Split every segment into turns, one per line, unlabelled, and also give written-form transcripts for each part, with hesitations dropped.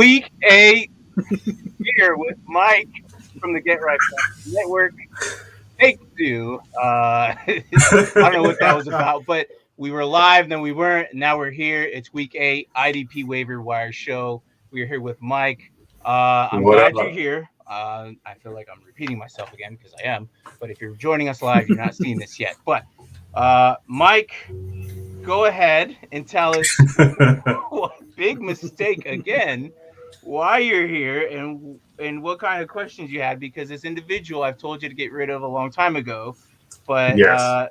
Week 8 here with Mike from the Get Right Network. Take two. I don't know what that was about, but we were live, then we weren't. Now we're here. It's Week 8 IDP Waiver Wire Show. We're here with Mike. I'm glad you're here. I feel like I'm repeating myself again because I am. But if you're joining us live, you're not seeing this yet. But Mike, go ahead and tell us what big mistake again, why you're here, and what kind of questions you had. Because this individual I've told you to get rid of a long time ago, but
yes.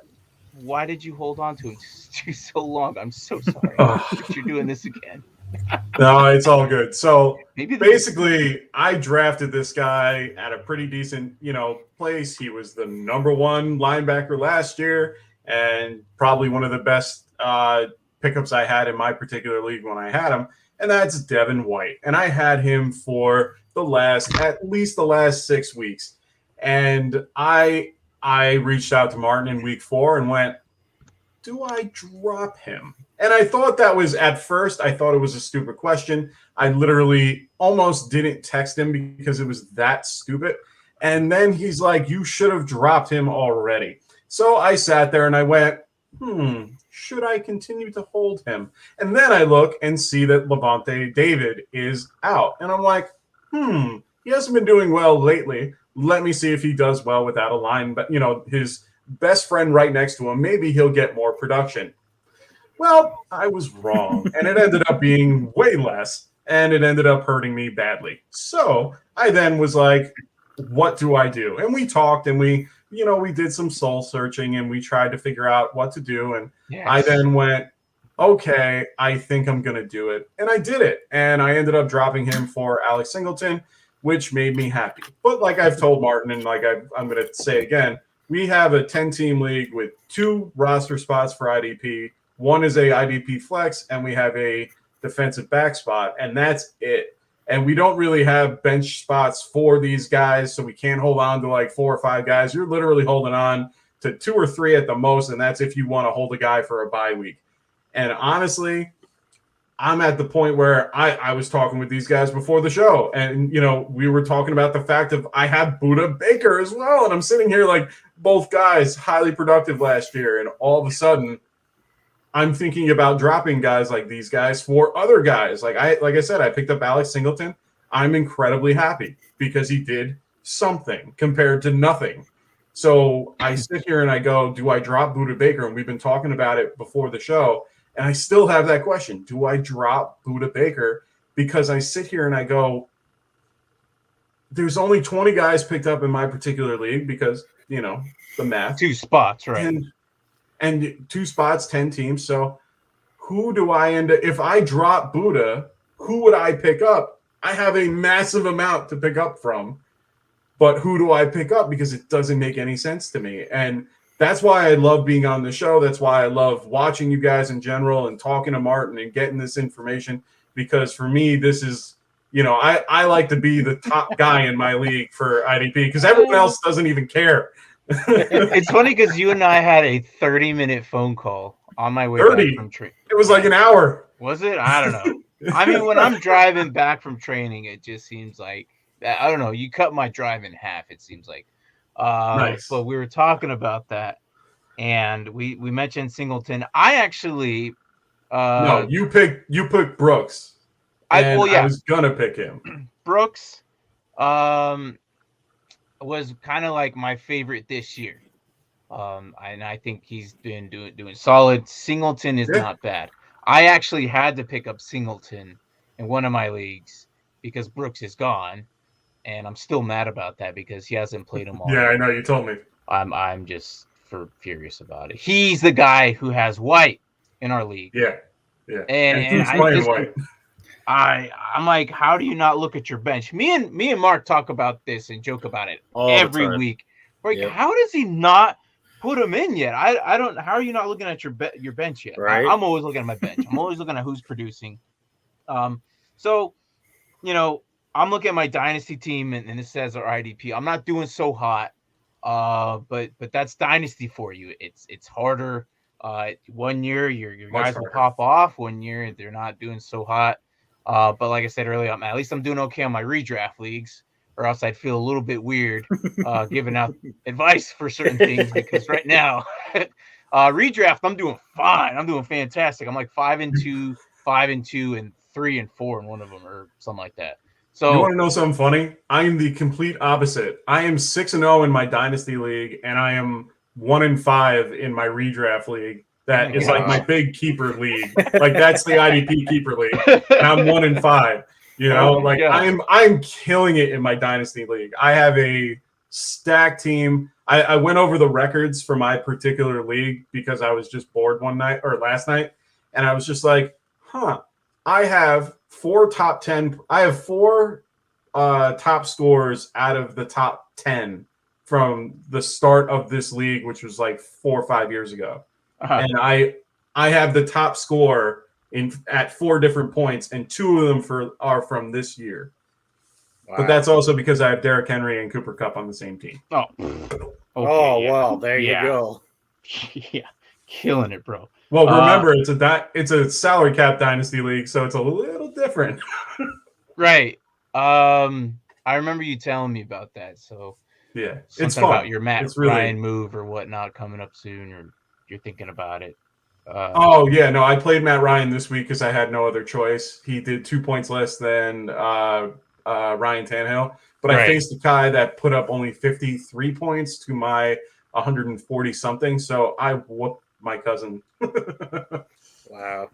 Why did you hold on to him so long? I'm so sorry that you're doing this again.
No, it's all good. So
Maybe
basically, I drafted this guy at a pretty decent, place. He was the number one linebacker last year, and probably one of the best pickups I had in my particular league when I had him, and that's Devin White. And I had him for at least the last 6 weeks, and I reached out to Martin in week 4 and went, do I drop him? And I thought that was, at first, I thought it was a stupid question. I literally almost didn't text him because it was that stupid. And then he's like, you should have dropped him already. So I sat there and I went, should I continue to hold him? And then I look and see that Levante David is out. And I'm like, he hasn't been doing well lately. Let me see if he does well without a line, but his best friend right next to him, maybe he'll get more production. Well, I was wrong, and it ended up being way less, and it ended up hurting me badly. So I then was like, what do I do? And we talked, and we did some soul searching, and we tried to figure out what to do. And yes. I then went, okay, I think I'm going to do it. And I did it. And I ended up dropping him for Alex Singleton, which made me happy. But like I've told Martin, and like I'm going to say again, we have a 10-team league with 2 roster spots for IDP. One is a IDP flex, and we have a defensive back spot, and that's it. And we don't really have bench spots for these guys, so we can't hold on to like 4 or 5 guys. You're literally holding on to 2 or 3 at the most, and that's if you want to hold a guy for a bye week. And honestly, I'm at the point where I was talking with these guys before the show, and we were talking about the fact of I have Buda Baker as well, and I'm sitting here like both guys highly productive last year, and all of a sudden I'm thinking about dropping guys like these guys for other guys. Like I said, I picked up Alex Singleton. I'm incredibly happy because he did something compared to nothing. So I sit here and I go, do I drop Buda Baker? And we've been talking about it before the show. And I still have that question. Do I drop Buda Baker? Because I sit here and I go, there's only 20 guys picked up in my particular league because, the math.
2 spots, right?
And 2 spots, 10 teams. So who do I end up? If I drop Buda, who would I pick up? I have a massive amount to pick up from. But who do I pick up? Because it doesn't make any sense to me. And that's why I love being on the show. That's why I love watching you guys in general and talking to Martin and getting this information. Because for me, this is, I like to be the top guy in my league for IDP because everyone else doesn't even care.
It's funny because you and I had a 30-minute phone call on my way back from training.
It was like an hour.
Was it? I don't know. I mean, when I'm driving back from training, it just seems like, I don't know, you cut my drive in half, it seems like. Nice. But we were talking about that, and we mentioned Singleton. I actually
no, you picked Brooks. I was gonna pick him.
Brooks was kind of like my favorite this year, and I think he's been doing solid. Singleton is not bad. I actually had to pick up Singleton in one of my leagues because Brooks is gone. And I'm still mad about that because he hasn't played them all.
Yeah, I know. You told me.
I'm just furious about it. He's the guy who has White in our league.
Yeah.
And White. I'm like, how do you not look at your bench? Me and Mark talk about this and joke about it every week. Like, how does he not put him in yet? I don't. How are you not looking at your bench yet?
Right.
I'm always looking at my bench. I'm always looking at who's producing. So, I'm looking at my Dynasty team, and it says our IDP. I'm not doing so hot, but that's Dynasty for you. It's harder. 1 year, your guys will pop off. 1 year, they're not doing so hot. But like I said earlier, at least I'm doing okay on my redraft leagues, or else I'd feel a little bit weird giving out advice for certain things because right now, redraft, I'm doing fine. I'm doing fantastic. I'm like 5-2, 5-2, and 3-4 in one of them, or something like that. So
you want to know something funny? I am the complete opposite. I am 6-0 in my Dynasty league, and I am 1-5 in my redraft league. That is like my big keeper league. Like that's the IDP keeper league, and I'm 1-5. You know, like I'm killing it in my Dynasty league. I have a stacked team. I went over the records for my particular league because I was just bored last night, and I was just like, I have 4 top 10. I have 4 top scores out of the top 10 from the start of this league, which was like 4 or 5 years ago. And I have the top score at 4 different points, and 2 of them are from this year. Wow. But that's also because I have Derrick Henry and Cooper Kupp on the same team.
Wow, there you go.
Yeah, killing it, bro.
Well, remember it's a salary cap dynasty league, so it's a little different.
Right. I remember you telling me about that. So
yeah,
it's fun. About your Matt Ryan move or whatnot coming up soon, or you're thinking about it.
No, I played Matt Ryan this week because I had no other choice. He did 2 points less than Ryan Tannehill, but I faced a guy that put up only 53 points to my 140 something. So I whooped my cousin.
Wow.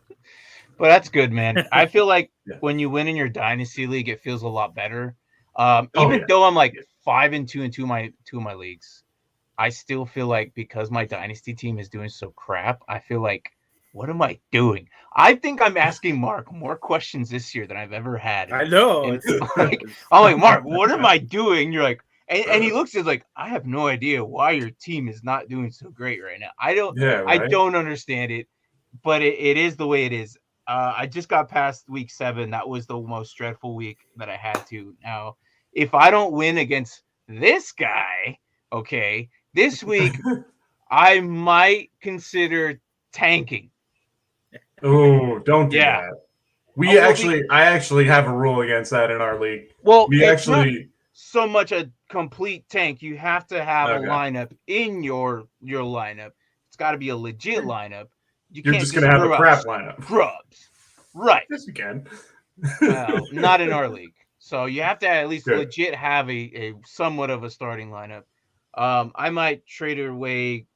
But that's good, man. I feel like when you win in your dynasty league, it feels a lot better. Even though I'm like 5-2 in two of my leagues, I still feel like because my dynasty team is doing so crap, I feel like, what am I doing? I think I'm asking Mark more questions this year than I've ever had.
I know.
I'm like, Mark, what am I doing? You're like, and he looks at like, I have no idea why your team is not doing so great right now. I don't understand it, but it is the way it is. I just got past week 7. That was the most dreadful week that I had to. Now, if I don't win against this guy, this week I might consider tanking.
Oh, don't do that. I actually have a rule against that in our league.
Well, it's not so much a complete tank. You have to have a lineup in your lineup. It's got to be a legit lineup.
You're just going to have a crap lineup.
Scrubs. Right.
Yes, you can.
Well, not in our league. So you have to at least legit have a somewhat of a starting lineup. I might trade away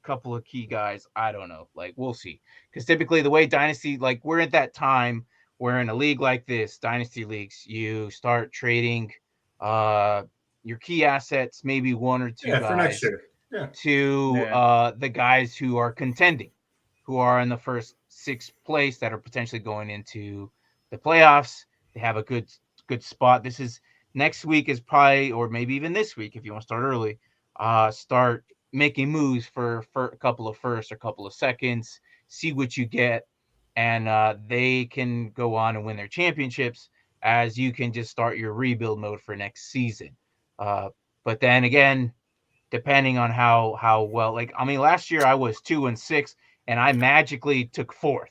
a couple of key guys. I don't know. Like, we'll see. Because typically the way Dynasty, like, we're at that time where in a league like this, Dynasty leagues, you start trading your key assets, maybe 1 or 2 guys
for next year.
To the guys who are contending, who are in the first 6th place that are potentially going into the playoffs. They have a good spot. This is next week is probably, or maybe even this week if you want to start early, start making moves for a couple of firsts or a couple of seconds, see what you get, and they can go on and win their championships as you can just start your rebuild mode for next season. But then again, depending on how well, like, I mean, last year I was 2-6 and I magically took 4th.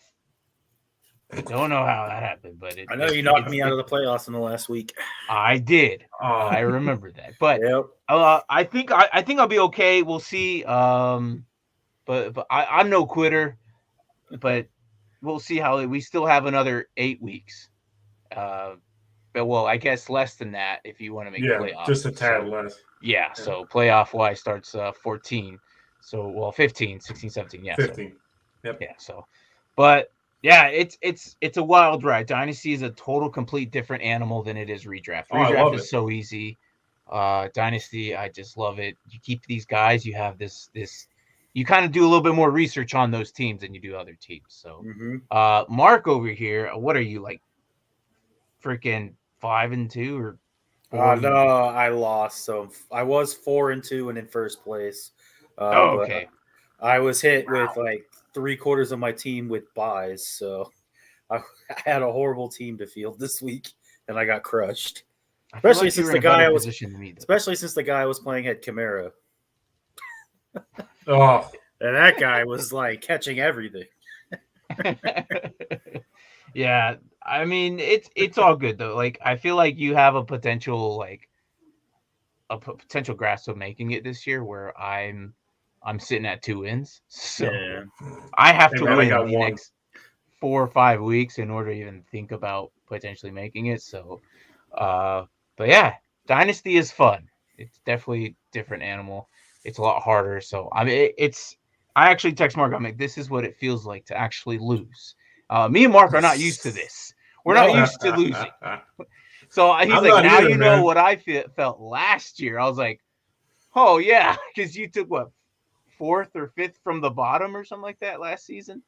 I don't know how that happened, but
I know you knocked me out of the playoffs in the last week.
I did. I remember that. But I think I'll be okay. We'll see. But I'm no quitter. But we'll see how we still have another 8 weeks. But well, I guess less than that if you want to make playoffs.
Just a tad less.
Yeah. So playoff wise starts 14. So 15, 16, 17. Yeah.
15.
Yep. Yeah. So, but. Yeah, it's a wild ride. Dynasty is a total, complete different animal than it is redraft. Redraft is so easy. Dynasty, I just love it. You keep these guys. You have this. You kind of do a little bit more research on those teams than you do other teams. So, Mark over here, what are you like? Freaking 5-2 or?
No, I lost. So I was 4-2 and in first place.
Okay.
I was hit with like 3/4 of my team with buys, so I had a horrible team to field this week, and I got crushed. Especially since the guy I was playing had Kamara.
And
that guy was like catching everything.
Yeah, I mean, it's all good though. Like, I feel like you have a potential grasp of making it this year, where I'm sitting at 2 wins, so I have to win the next 4 or 5 weeks in order to even think about potentially making it. So, but yeah, Dynasty is fun. It's definitely a different animal. It's a lot harder. So I mean, I actually text Mark. I'm like, this is what it feels like to actually lose. Me and Mark are not used to this. We're not used to losing. So he's like, now you know what I felt last year. I was like, oh yeah, because you took what, 4th or 5th from the bottom or something like that last season.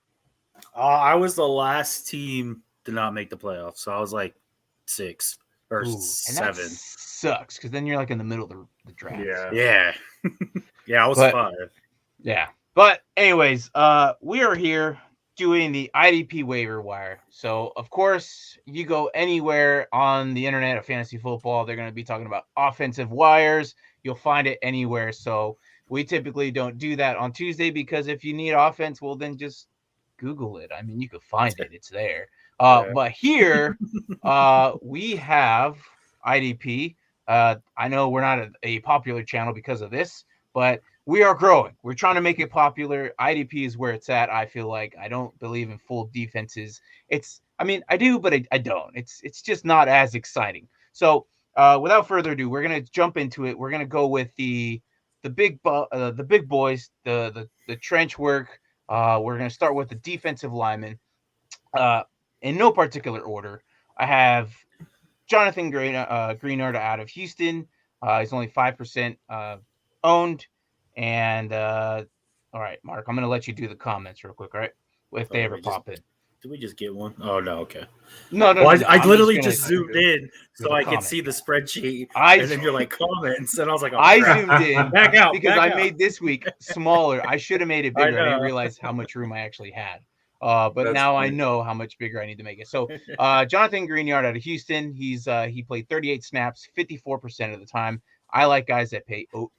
I was the last team to not make the playoffs, so I was like 6 or 7.
And that sucks because then you're like in the middle of the draft.
Yeah. I was 5.
Yeah, but anyways, we are here doing the IDP waiver wire. So of course, you go anywhere on the internet of fantasy football, they're going to be talking about offensive wires. You'll find it anywhere. So we typically don't do that on Tuesday because if you need offense, well, then just Google it. I mean, you could find it. It's there. But here we have IDP. I know we're not a popular channel because of this, but we are growing. We're trying to make it popular. IDP is where it's at. I feel like I don't believe in full defenses. I mean, I do, but I don't. It's just not as exciting. So without further ado, we're gonna jump into it. We're gonna go with the big boys, the trench work. We're gonna start with the defensive linemen. In no particular order, I have Jonathan Greenard out of Houston. He's only 5% owned. And all right, Mark, I'm gonna let you do the comments real quick, right? If they ever pop in.
Did we just get one? Oh no, okay.
No.
Well, I literally just zoomed in so I could see the spreadsheet, and then you're like comments, and I was like,
I zoomed in
back out
because I made this week smaller. I should have made it bigger. I didn't realize how much room I actually had. But now I know how much bigger I need to make it. So Jonathan Greenard out of Houston, he played 38 snaps, 54% of the time. I like guys that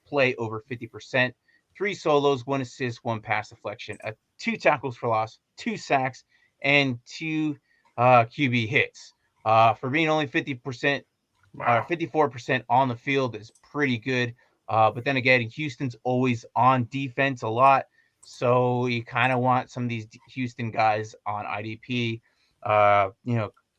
play over 50%. 3 solos, 1 assist, 1 pass deflection, 2 tackles for loss, 2 sacks, and 2 QB hits. For being only 50%, 54% on the field is pretty good. But then again, Houston's always on defense a lot. So you kind of want some of these Houston guys on IDP.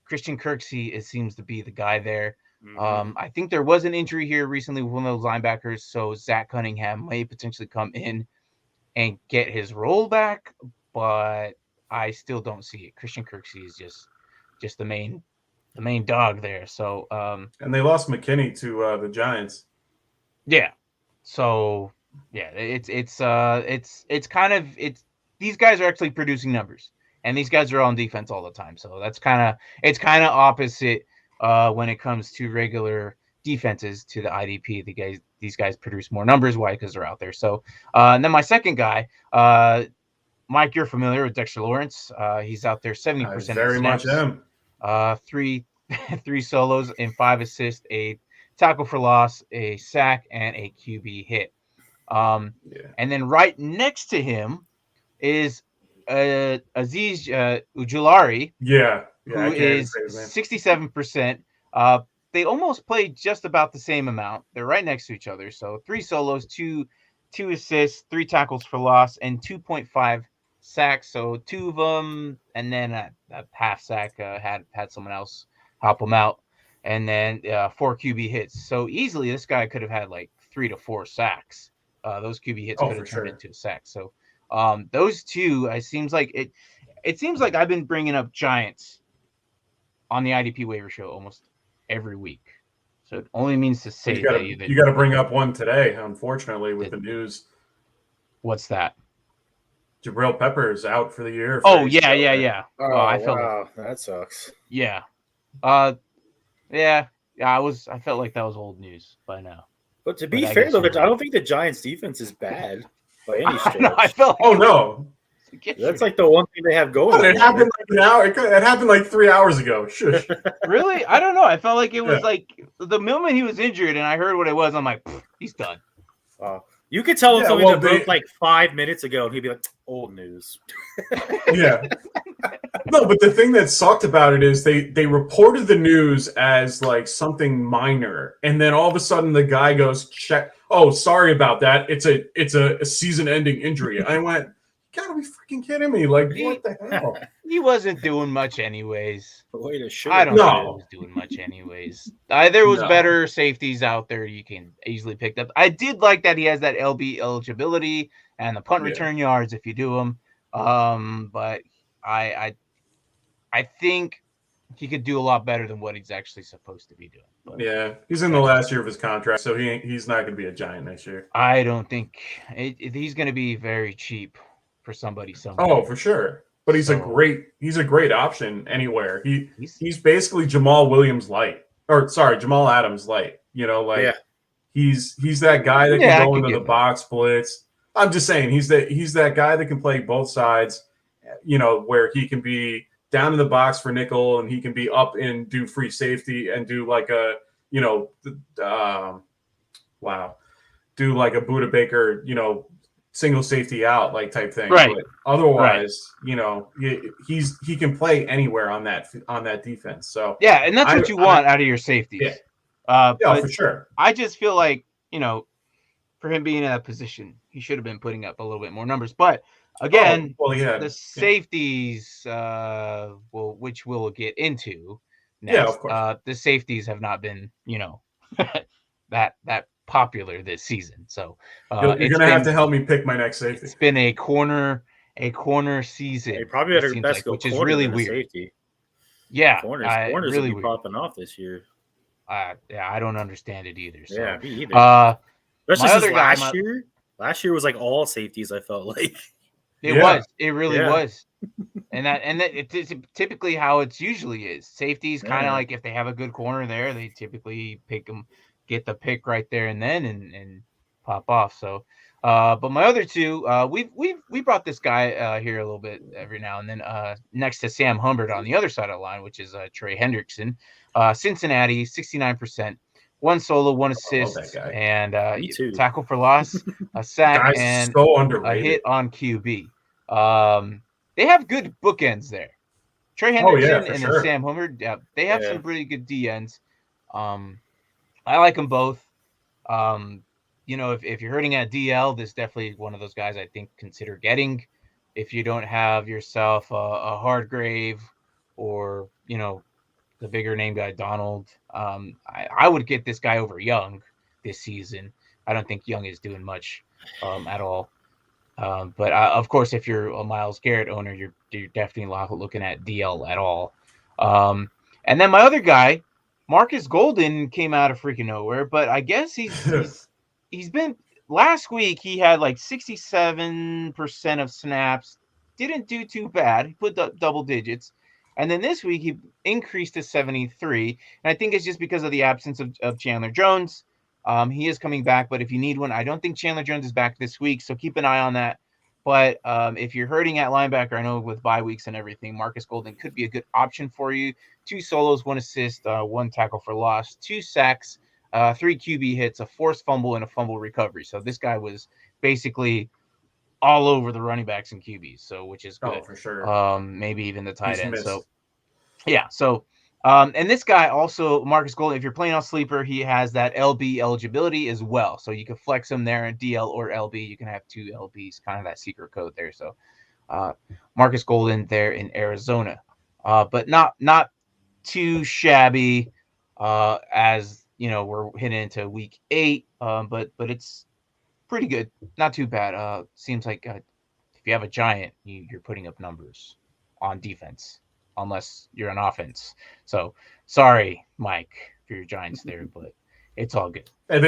Christian Kirksey seems to be the guy there. Mm-hmm. I think there was an injury here recently with one of those linebackers, so Zach Cunningham may potentially come in and get his role back, but I still don't see it. Christian Kirksey is just the main dog there. So
and they lost McKinney to the Giants.
Yeah. So yeah, it's these guys are actually producing numbers, and these guys are on defense all the time. So it's kind of opposite when it comes to regular defenses to the IDP. These guys produce more numbers. Why? Because they're out there. So and then my second guy, Mike, you're familiar with Dexter Lawrence. He's out there 70%.
Very much am.
3 solos and 5 assists, a tackle for loss, a sack, and a QB hit. And then right next to him is Aziz Ujulari. Who is 67%. They almost played just about the same amount. They're right next to each other. So 3 solos, 2 assists, 3 tackles for loss, and 2.5 sacks. So 2 of them, and then a half sack had someone else help him out, and then 4 QB hits. So easily this guy could have had like 3 to 4 sacks. Those QB hits could have turned into a sack. So those two, it seems like I've been bringing up Giants on the IDP waiver show almost every week. So it only means to say
you got to bring up one today, unfortunately, with the news.
What's that?
Jabril Peppers out for the year.
Oh, yeah.
Oh, that sucks.
Yeah. I felt like that was old news by now.
But to be fair, though, I don't think the Giants' defense is bad by any stretch.
No, I felt
like no.
That's like the one thing they have going.
It happened like an hour. It happened like 3 hours ago. Shush.
Really? I don't know. I felt like it was like the moment he was injured and I heard what it was, I'm like, he's done.
You could tell him something that broke like 5 minutes ago, and he'd be like, "Old news."
Yeah. No, but the thing that sucked about it is they reported the news as like something minor, and then all of a sudden the guy goes, "Check. Oh, sorry about that. It's a season-ending injury." I went, "You gotta be freaking kidding me! Like, what the hell?"
He wasn't doing much anyways.
I don't think
he was doing much anyways. There was better safeties out there you can easily pick up. I did like that he has that LB eligibility and the punt return yards if you do them. But I think he could do a lot better than what he's actually supposed to be doing. But
yeah, he's in the last year of his contract, so he's not going to be a Giant next year.
I don't think he's going to be very cheap for somebody somewhere.
Oh, for sure. But he's a great option anywhere. He's basically Jamal Williams light, Jamal Adams light. You know, like he's that guy that can go into the box blitz. I'm just saying he's that guy that can play both sides. You know, where he can be down in the box for nickel, and he can be up and do free safety and do like a do like a Buda Baker, single safety out like type thing.
Right.
But otherwise, he can play anywhere on that defense. So
yeah, and that's what you want out of your safeties.
Yeah, for sure.
I just feel like for him being in that position, he should have been putting up a little bit more numbers. But again, the safeties, which we'll get into next.
Yeah, of course.
The safeties have not been, that popular this season. So
you're gonna have to help me pick my next safety.
It's been a corner season.
They probably had a best
which is really weird.
Safety.
Yeah,
corners
really
be popping off this year.
Yeah, I don't understand it either. So.
Yeah, me either. Especially last year. Last year was like all safeties. I felt like
it was. It really was. And it's typically how it usually is. Safeties kind of like if they have a good corner there, they typically pick them, get the pick right there and then and pop off. So, but my other two, we brought this guy here a little bit every now and then. Next to Sam Humbert on the other side of the line, which is Trey Henderson, Cincinnati, 69%. One solo, one assist, and tackle for loss, a sack, and a hit on QB. They have good bookends there. Trey Henderson and then Sam Humbert. Yeah, they have some pretty good D ends. I like them both. If you're hurting at DL, this is definitely one of those guys I think consider getting. If you don't have yourself a Hardgrave or the bigger name guy, Donald. I would get this guy over Young this season. I don't think Young is doing much at all. But of course, if you're a Myles Garrett owner, you're definitely looking at DL at all. And then my other guy, Marcus Golden, came out of freaking nowhere. But I guess he's been last week. He had like 67% of snaps. Didn't do too bad. He put double digits. And then this week, he increased to 73. And I think it's just because of the absence of Chandler Jones. He is coming back, but if you need one, I don't think Chandler Jones is back this week. So keep an eye on that. But if you're hurting at linebacker, I know with bye weeks and everything, Marcus Golden could be a good option for you. 2 solos, 1 assist, 1 tackle for loss, 2 sacks, 3 QB hits, a forced fumble, and a fumble recovery. So this guy was basically all over the running backs and QBs, so which is good.
Oh, for sure.
Maybe even the tight end. So yeah. So and this guy also, Marcus Golden, if you're playing on sleeper, he has that LB eligibility as well. So you can flex him there in DL or LB. You can have 2 LBs, kind of that secret code there. So Marcus Golden there in Arizona. But not too shabby as we're heading into week 8. But it's pretty good, not too bad. Seems like if you have a Giant, you're putting up numbers on defense, unless you're on offense. So sorry, Mike, for your Giants there, but it's all good.
And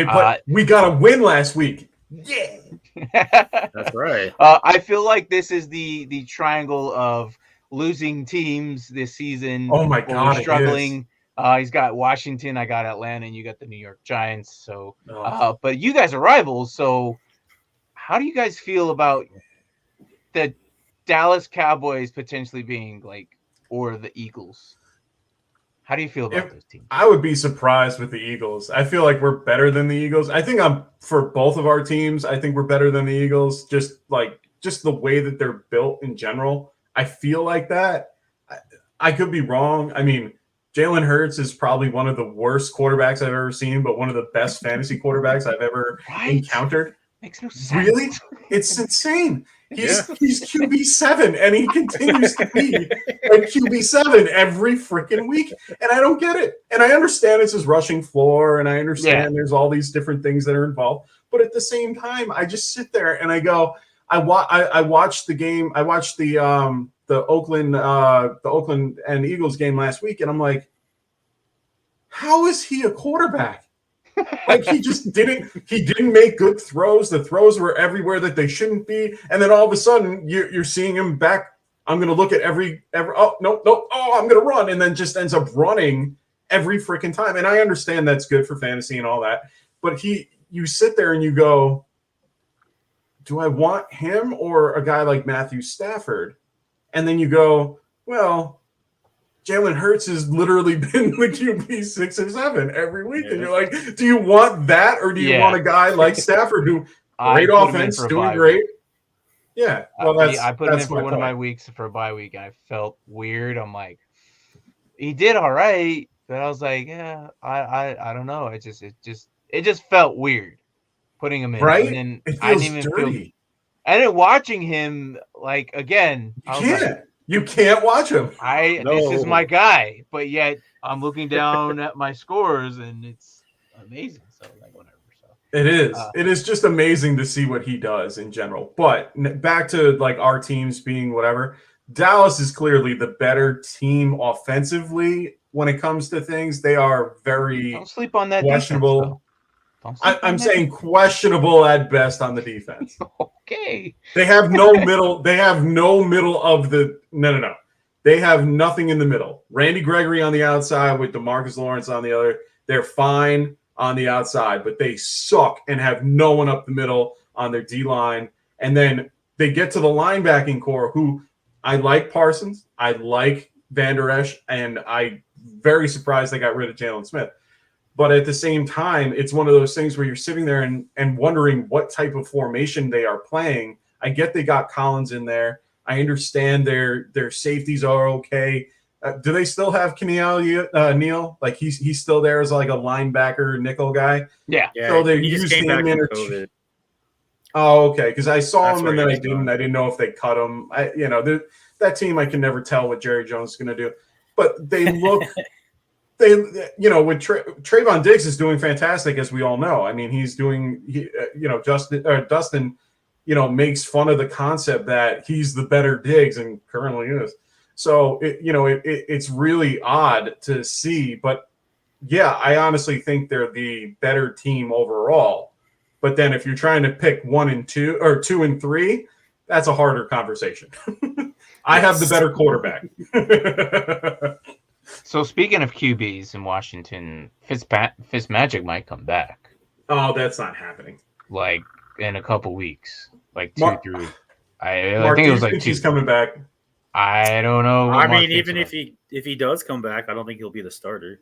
we got a win last week. Yeah,
that's right.
I feel like this is the triangle of losing teams this season.
Oh my God,
we're struggling. He's got Washington, I got Atlanta, and you got the New York Giants. So, but you guys are rivals. So, how do you guys feel about the Dallas Cowboys potentially being or the Eagles? How do you feel about those teams?
I would be surprised with the Eagles. I feel like we're better than the Eagles. I think I'm for both of our teams. I think we're better than the Eagles. Just the way that they're built in general. I feel like that. I could be wrong. I mean, Jalen Hurts is probably one of the worst quarterbacks I've ever seen, but one of the best fantasy quarterbacks I've ever encountered.
Makes no sense.
Really? It's insane. He's QB7, and he continues to be like QB7 every freaking week. And I don't get it. And I understand it's his rushing floor, and I understand there's all these different things that are involved. But at the same time, I just sit there and I go, I watched the game. I watched the Oakland and Eagles game last week, and I'm like, how is he a quarterback? Like he didn't make good throws. The throws were everywhere that they shouldn't be. And then all of a sudden you're seeing him back. I'm going to look at every, oh, no. Oh, I'm going to run. And then just ends up running every freaking time. And I understand that's good for fantasy and all that. But you sit there and you go, do I want him or a guy like Matthew Stafford? And then you go, well, Jalen Hurts has literally been the QB 6 or 7 every week. And you're like, do you want that? Or do you want a guy like Stafford who great offense, doing great? Yeah. Well,
I put him in for one of my weeks for a bye week, and I felt weird. I'm like, he did all right. But I was like, yeah, I don't know. It just felt weird putting him in.
Right?
And then
it feels
I didn't even
dirty.
And then watching him, like, again,
You can't watch him.
This is my guy, but yet I'm looking down at my scores and it's amazing. So like whatever. So
it is. It is just amazing to see what he does in general. But back to like our teams being whatever. Dallas is clearly the better team offensively when it comes to things. They are very
don't sleep on that
questionable.
Defense,
I'm saying questionable at best on the defense.
Okay.
They have no middle. They have no middle of the no. They have nothing in the middle. Randy Gregory on the outside with DeMarcus Lawrence on the other. They're fine on the outside, but they suck and have no one up the middle on their D line. And then they get to the linebacking core, who I like Parsons, I like Van Der Esch, and I'm very surprised they got rid of Jalen Smith. But at the same time, it's one of those things where you're sitting there and wondering what type of formation they are playing. I get they got Collins in there. I understand their safeties are okay. Do they still have Keneal Neal? Like he's still there as like a linebacker nickel guy?
Yeah.
So they used him in. Oh, okay. Because I saw him and then I didn't know if they cut him. That team, I can never tell what Jerry Jones is going to do. But they look. With Trayvon Diggs is doing fantastic, as we all know. I mean, he's doing, Dustin, makes fun of the concept that he's the better Diggs, and currently is. So, it's really odd to see. But, yeah, I honestly think they're the better team overall. But then if you're trying to pick 1 and 2 or 2 and 3, that's a harder conversation. I have the better quarterback.
So speaking of QBs in Washington, Fitzmagic might come back.
Oh, that's not happening.
Like in a couple weeks, like 2 3. I think it was like 2.
He's coming back.
I don't know.
I mean, even if he does come back, I don't think he'll be the starter.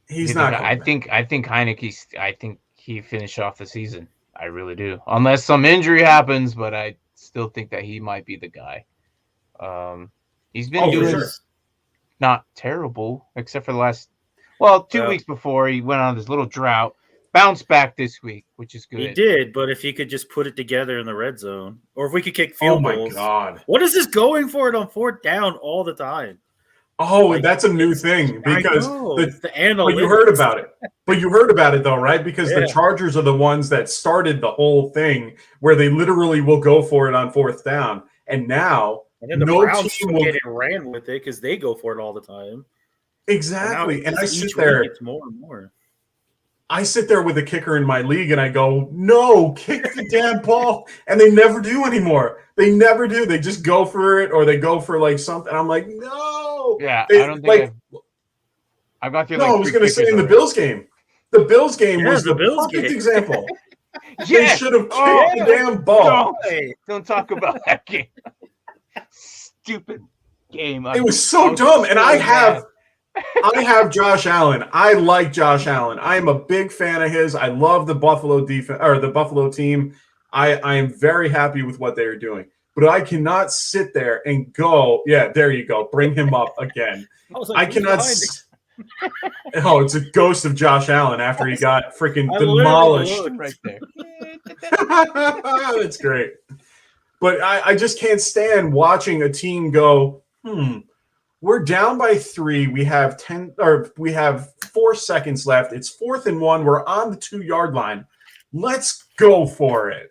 He's not.
I think Heinicke. I think he finished off the season. I really do, unless some injury happens. But I still think that he might be the guy. He's been doing.
Sure.
Not terrible, except for the last 2 weeks before he went on this little drought. Bounced back this week, which is good.
He did, but if he could just put it together in the red zone, or if we could kick field goals.
Oh my God!
What is this going for it on 4th down all the time?
Oh, that's a new thing because
the analytics.
But you heard about it. But you heard about it though, right? Because the Chargers are the ones that started the whole thing, where they literally will go for it on 4th down, and now.
And then the Browns get it ran with it because they go for it all the time.
Exactly. And I sit there.
It's more and more.
I sit there with a kicker in my league and I go, no, kick the damn ball. And they never do anymore. They never do. They just go for it or they go for like something. I'm like, no.
Yeah, I don't think I've got through.
No, I was going to say in the Bills game. The Bills game was the perfect example. They should have kicked the damn ball.
Don't talk about that game. Stupid game.
It was so dumb. And I have I have Josh Allen. I like Josh Allen. I am a big fan of his. I love the Buffalo defense or the Buffalo team. I am very happy with what they are doing. But I cannot sit there and go, yeah, there you go. Bring him up again. I cannot. Oh, it's a ghost of Josh Allen after he got freaking demolished.
Right there.
That's great. But I just can't stand watching a team go, we're down by 3. We have 4 seconds left. It's 4th and 1. We're on the 2-yard line. Let's go for it.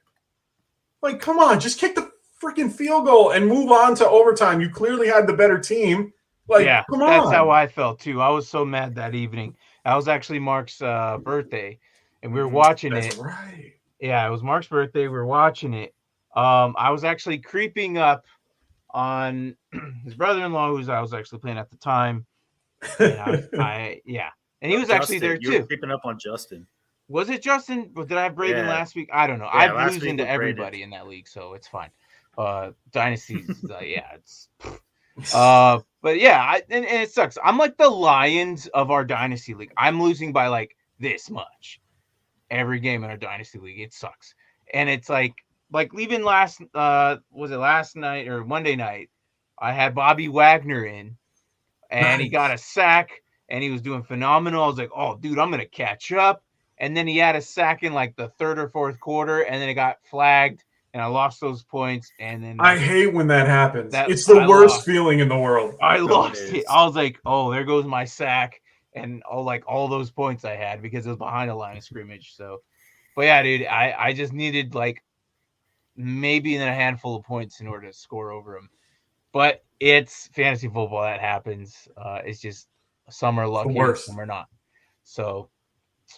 Like, come on, just kick the freaking field goal and move on to overtime. You clearly had the better team. Like,
yeah,
come on.
That's how I felt too. I was so mad that evening. That was actually Mark's birthday, and we were watching it.
That's right.
Yeah, it was Mark's birthday. We were watching it. I was actually creeping up on his brother-in-law, who I was actually playing at the time. And and he was actually there too.
You were creeping up on Justin.
Was it Justin? Did I have Braden last week? I don't know.
Yeah,
I'm losing to everybody in that league, so it's fine. Dynasty, it's. But yeah, and it sucks. I'm like the Lions of our Dynasty league. I'm losing by like this much every game in our Dynasty league. It sucks, and it's like leaving last was it last night or Monday night? I had Bobby Wagner in, and he got a sack, and he was doing phenomenal. I was like, oh, dude, I'm gonna catch up. And then he had a sack in like the 3rd or 4th quarter, and then it got flagged, and I lost those points. And then
I hate when that happens. It's the worst feeling in the world.
I lost it. I was like, oh, there goes my sack, and all those points I had because it was behind the line of scrimmage. So, but yeah, dude, I just needed like maybe a handful of points in order to score over him. But it's fantasy football. That happens. It's just some are lucky, some are not. So.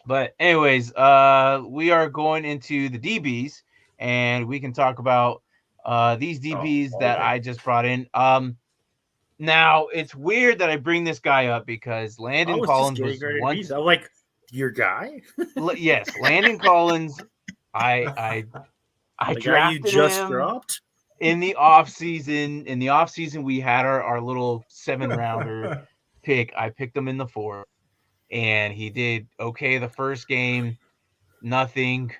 But anyways, we are going into the DBs, and we can talk about these DBs that I just brought in. Now it's weird that I bring this guy up because Landon Collins was once.
I'm like, your guy?
Yes, Landon Collins. I drafted him
dropped
in the offseason. In the offseason, we had our little 7-rounder pick. I picked him in the 4th. And he did okay the first game. Nothing.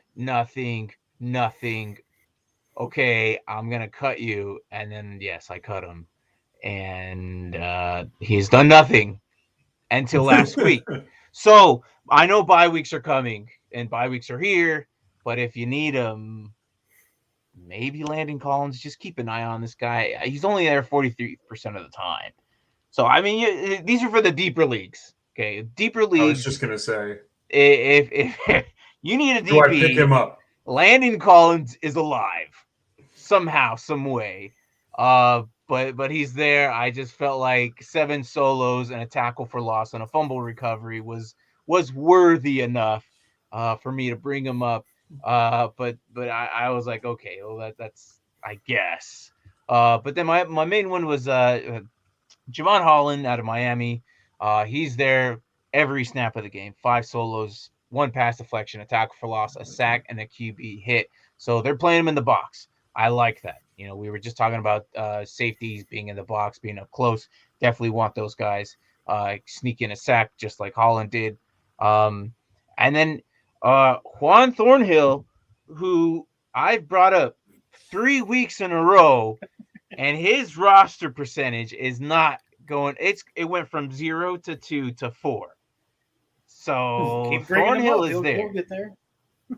Okay, I'm going to cut you. And then, yes, I cut him. And he's done nothing until last week. So I know bye weeks are coming and bye weeks are here. But if you need him, maybe Landon Collins, just keep an eye on this guy. He's only there 43% of the time. So, I mean, these are for the deeper leagues. Okay, deeper leagues.
I was just gonna say,
if you need a DB,
do I pick him up?
Landon Collins is alive somehow, some way. But he's there. I just felt like 7 solos and a tackle for loss and a fumble recovery was worthy enough for me to bring him up. But I was like, okay, well that's I guess. But then my main one was Javon Holland out of Miami. He's there every snap of the game. 5 solos, 1 pass deflection, a tackle for loss, a sack, and a QB hit. So they're playing him in the box. I like that. You know, we were just talking about safeties being in the box, being up close. Definitely want those guys. Sneak in a sack just like Holland did. And then Juan Thornhill, who I've brought up 3 weeks in a row, and his roster percentage is not going. It went from 0 to 2 to 4. So Thornhill is there.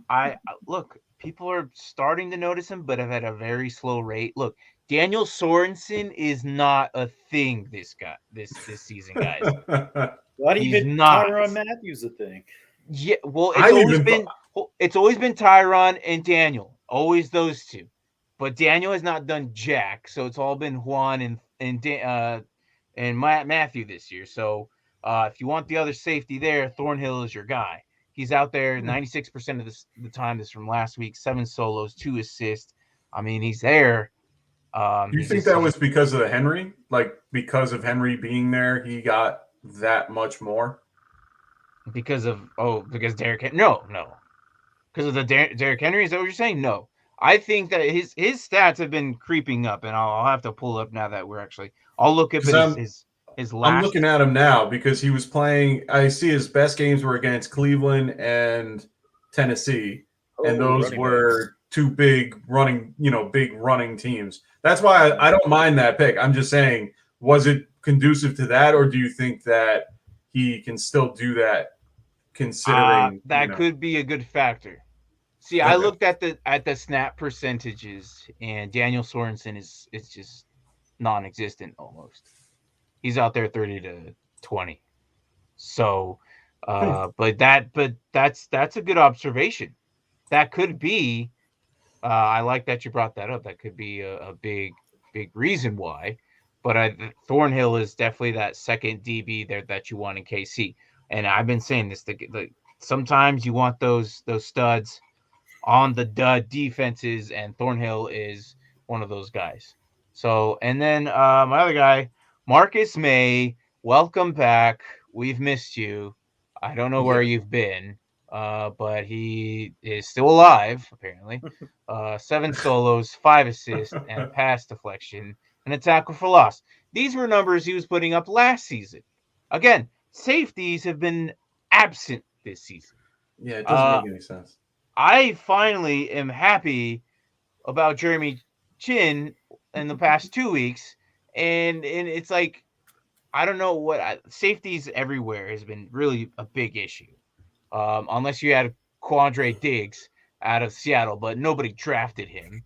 I look. People are starting to notice him, but at a very slow rate. Look, Daniel Sorensen is not a thing this season, guys.
Why do you get Tyrann Matthews a thing?
Yeah, well, it's always been Tyrann and Daniel, always those two. But Daniel has not done jack, so it's all been Juan and Matthew this year. So if you want the other safety there, Thornhill is your guy. He's out there 96% of the time. This from last week, 7 solos, 2 assists. I mean, he's there.
You think that was because of the Henry? Like, because of Henry being there, he got that much more?
Because Derrick Henry? No. Because of the Derrick Henry? Is that what you're saying? No. I think that his stats have been creeping up, and I'll have to pull up now that we're actually – I'll look up his
I'm looking at him now because he was playing. I see his best games were against Cleveland and Tennessee, and those were two big running teams. That's why I don't mind that pick. I'm just saying, was it conducive to that, or do you think that he can still do that? Considering
that could be a good factor. See, I looked at the snap percentages, and Daniel Sorensen is just non-existent almost. He's out there 30 to 20. So, but that's a good observation. That could be. I like that you brought that up. That could be a big reason why. But Thornhill is definitely that second DB there that you want in KC. And I've been saying this. Sometimes you want those studs on the dud defenses, and Thornhill is one of those guys. So, and then my other guy, Marcus May, welcome back. We've missed you. I don't know where you've been, but he is still alive, apparently. 7 solos, 5 assists, and a pass deflection, and a tackle for loss. These were numbers he was putting up last season. Again, safeties have been absent this season.
Yeah, it doesn't make any sense.
I finally am happy about Jeremy Chin in the past 2 weeks, and it's like, I don't know safeties everywhere has been really a big issue, unless you had Quandre Diggs out of Seattle, but nobody drafted him,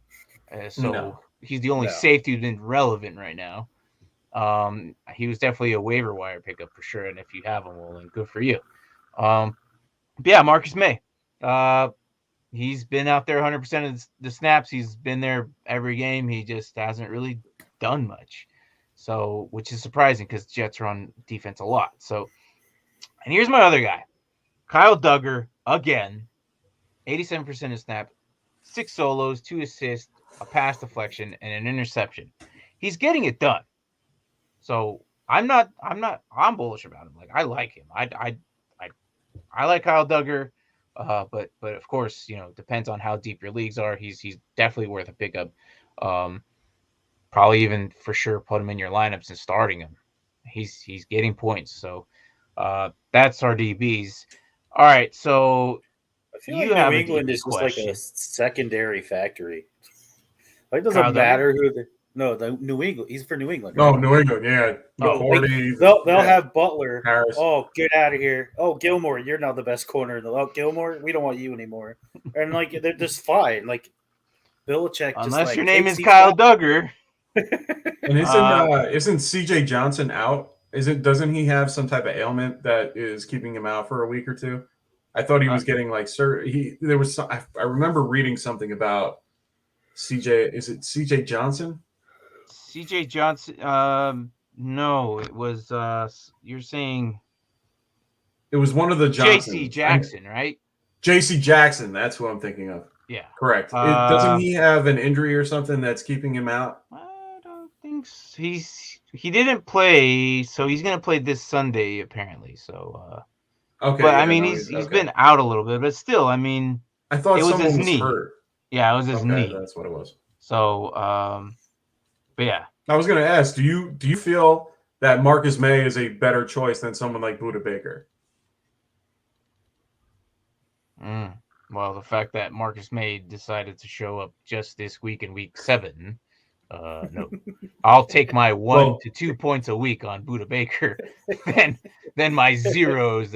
so he's the only safety who's been relevant right now. He was definitely a waiver wire pickup for sure, and if you have him, well, then good for you. But yeah, Marcus May. He's been out there 100% of the snaps. He's been there every game. He just hasn't really done much. So, which is surprising because Jets are on defense a lot. So, and here's my other guy, Kyle Duggar, again, 87% of snap, 6 solos, 2 assists, a pass deflection, and an interception. He's getting it done. So I'm bullish about him. Like, I like him. I like Kyle Duggar. But of course, depends on how deep your leagues are. He's definitely worth a pickup. Probably even for sure put him in your lineups and starting him. He's getting points. So that's our DBs. All right, so
I feel like New England is just like a secondary factory. Like, it doesn't matter who the New England. He's for New England.
Right? No, New England. Yeah.
They'll have Butler. Harris. Oh, get out of here. Oh, Gilmore, you're not the best corner. Gilmore, we don't want you anymore. And like, they're just fine. Like, Belichick.
Unless your name is Kyle Duggar.
And isn't CJ Johnson out? Doesn't he have some type of ailment that is keeping him out for a week or two? I thought he was getting like I remember reading something about CJ. Is it CJ Johnson?
CJ Johnson. No, it was. You're saying
it was one of the Johnsons.
JC Jackson, right?
JC Jackson. That's who I'm thinking of.
Yeah,
correct. Doesn't he have an injury or something that's keeping him out?
I don't think so. He didn't play, so he's going to play this Sunday apparently. So,
okay.
But I mean, he's been out a little bit, but still, I mean,
I thought it was his knee. Hurt.
Yeah, it was his knee.
That's what it was.
So, but yeah.
I was going to ask, do you feel that Marcus May is a better choice than someone like Budda Baker?
Well, the fact that Marcus May decided to show up just this week in week 7, no. I'll take my 1 to 2 points a week on Budda Baker than my zeros.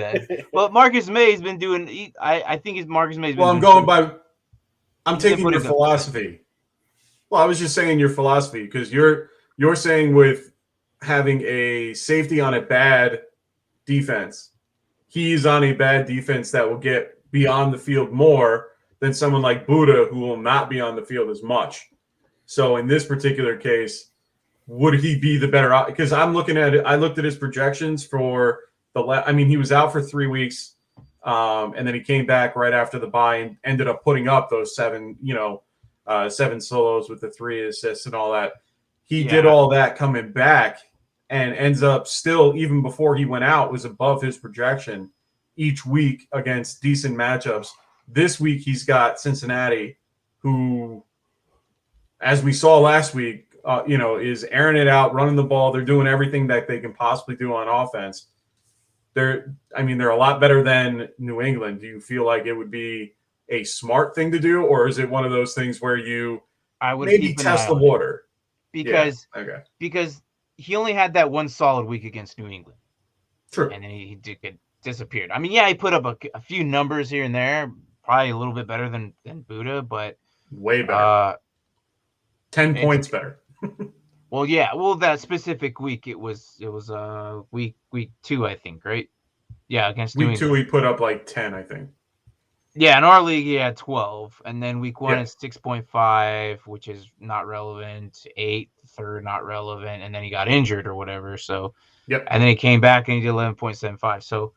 Well, Marcus May's been doing. I think Marcus May's been.
Well, I'm taking your philosophy. Well, I was just saying your philosophy because you're saying with having a safety on a bad defense, he's on a bad defense that will get beyond the field more than someone like Budda who will not be on the field as much. So in this particular case, would he be the better option? Because I'm looking at it. I looked at his projections for he was out for 3 weeks, and then he came back right after the bye and ended up putting up those 7 solos with the 3 assists and all that. He did all that coming back and ends up still, even before he went out, was above his projection each week against decent matchups. This week he's got Cincinnati, who, as we saw last week, is airing it out, running the ball. They're doing everything that they can possibly do on offense. They're a lot better than New England. Do you feel like it would be a smart thing to do, or is it one of those things where
I would
maybe test the water?
Because he only had that one solid week against New England.
True.
And then he disappeared. I mean, yeah, he put up a few numbers here and there, probably a little bit better than Buddha, but
way better. 10 points better.
Well, yeah. Well, that specific week, it was week 2, I think, right? Yeah, against
week 2, he put up like 10, I think.
Yeah, in our league, he had 12, and then week 1 is 6.5, which is not relevant. 8, third, not relevant, and then he got injured or whatever. So, and then he came back and he did 11.75. So,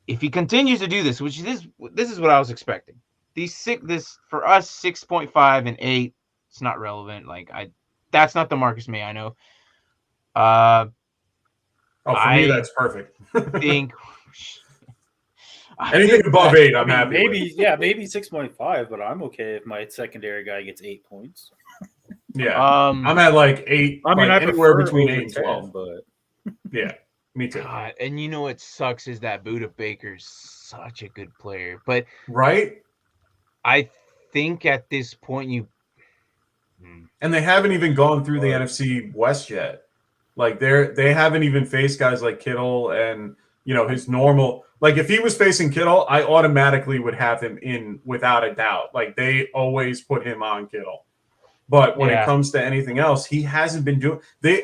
if he continues to do this, which this is what I was expecting. This for us 6.5 and 8, it's not relevant. That's not the Marcus May I know.
For me, that's perfect.
Think
anything above 8, I'm happy.
Maybe
with.
Maybe 6.5, but I'm okay if my secondary guy gets 8 points.
Yeah, I'm at like 8.
I mean, I
anywhere between 8 and
10,
12.
but
yeah, me too.
God, and you know what sucks is that Buda Baker's such a good player, but
right.
I think at this point
and they haven't even gone through the NFC West yet. Like they haven't even faced guys like Kittle and his normal. Like if he was facing Kittle, I automatically would have him in without a doubt. Like they always put him on Kittle. But when it comes to anything else, he hasn't been doing.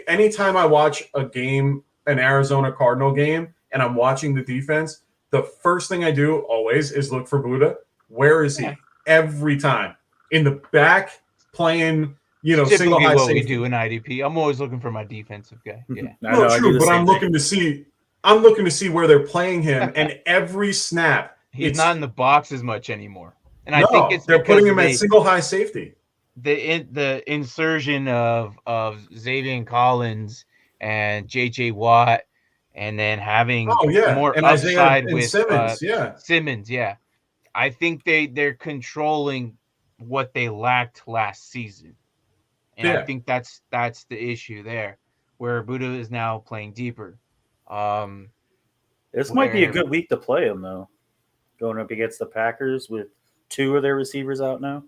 Anytime I watch a game, an Arizona Cardinal game, and I'm watching the defense, the first thing I do always is look for Buda. Where is he? Every time in the back playing. Single high
what
safety.
We do in IDP. I'm always looking for my defensive guy. Yeah,
no, true. But I'm looking to see where they're playing him, and every snap
he's not in the box as much anymore. And
I think they're putting him at single high safety.
The insertion of Xavier Collins and JJ Watt, and then having more and upside with
Simmons.
Simmons. Yeah, I think they're controlling what they lacked last season. And I think that's the issue there, where Buda is now playing deeper.
This might be a good week to play him, though. Going up against the Packers with 2 of their receivers out now.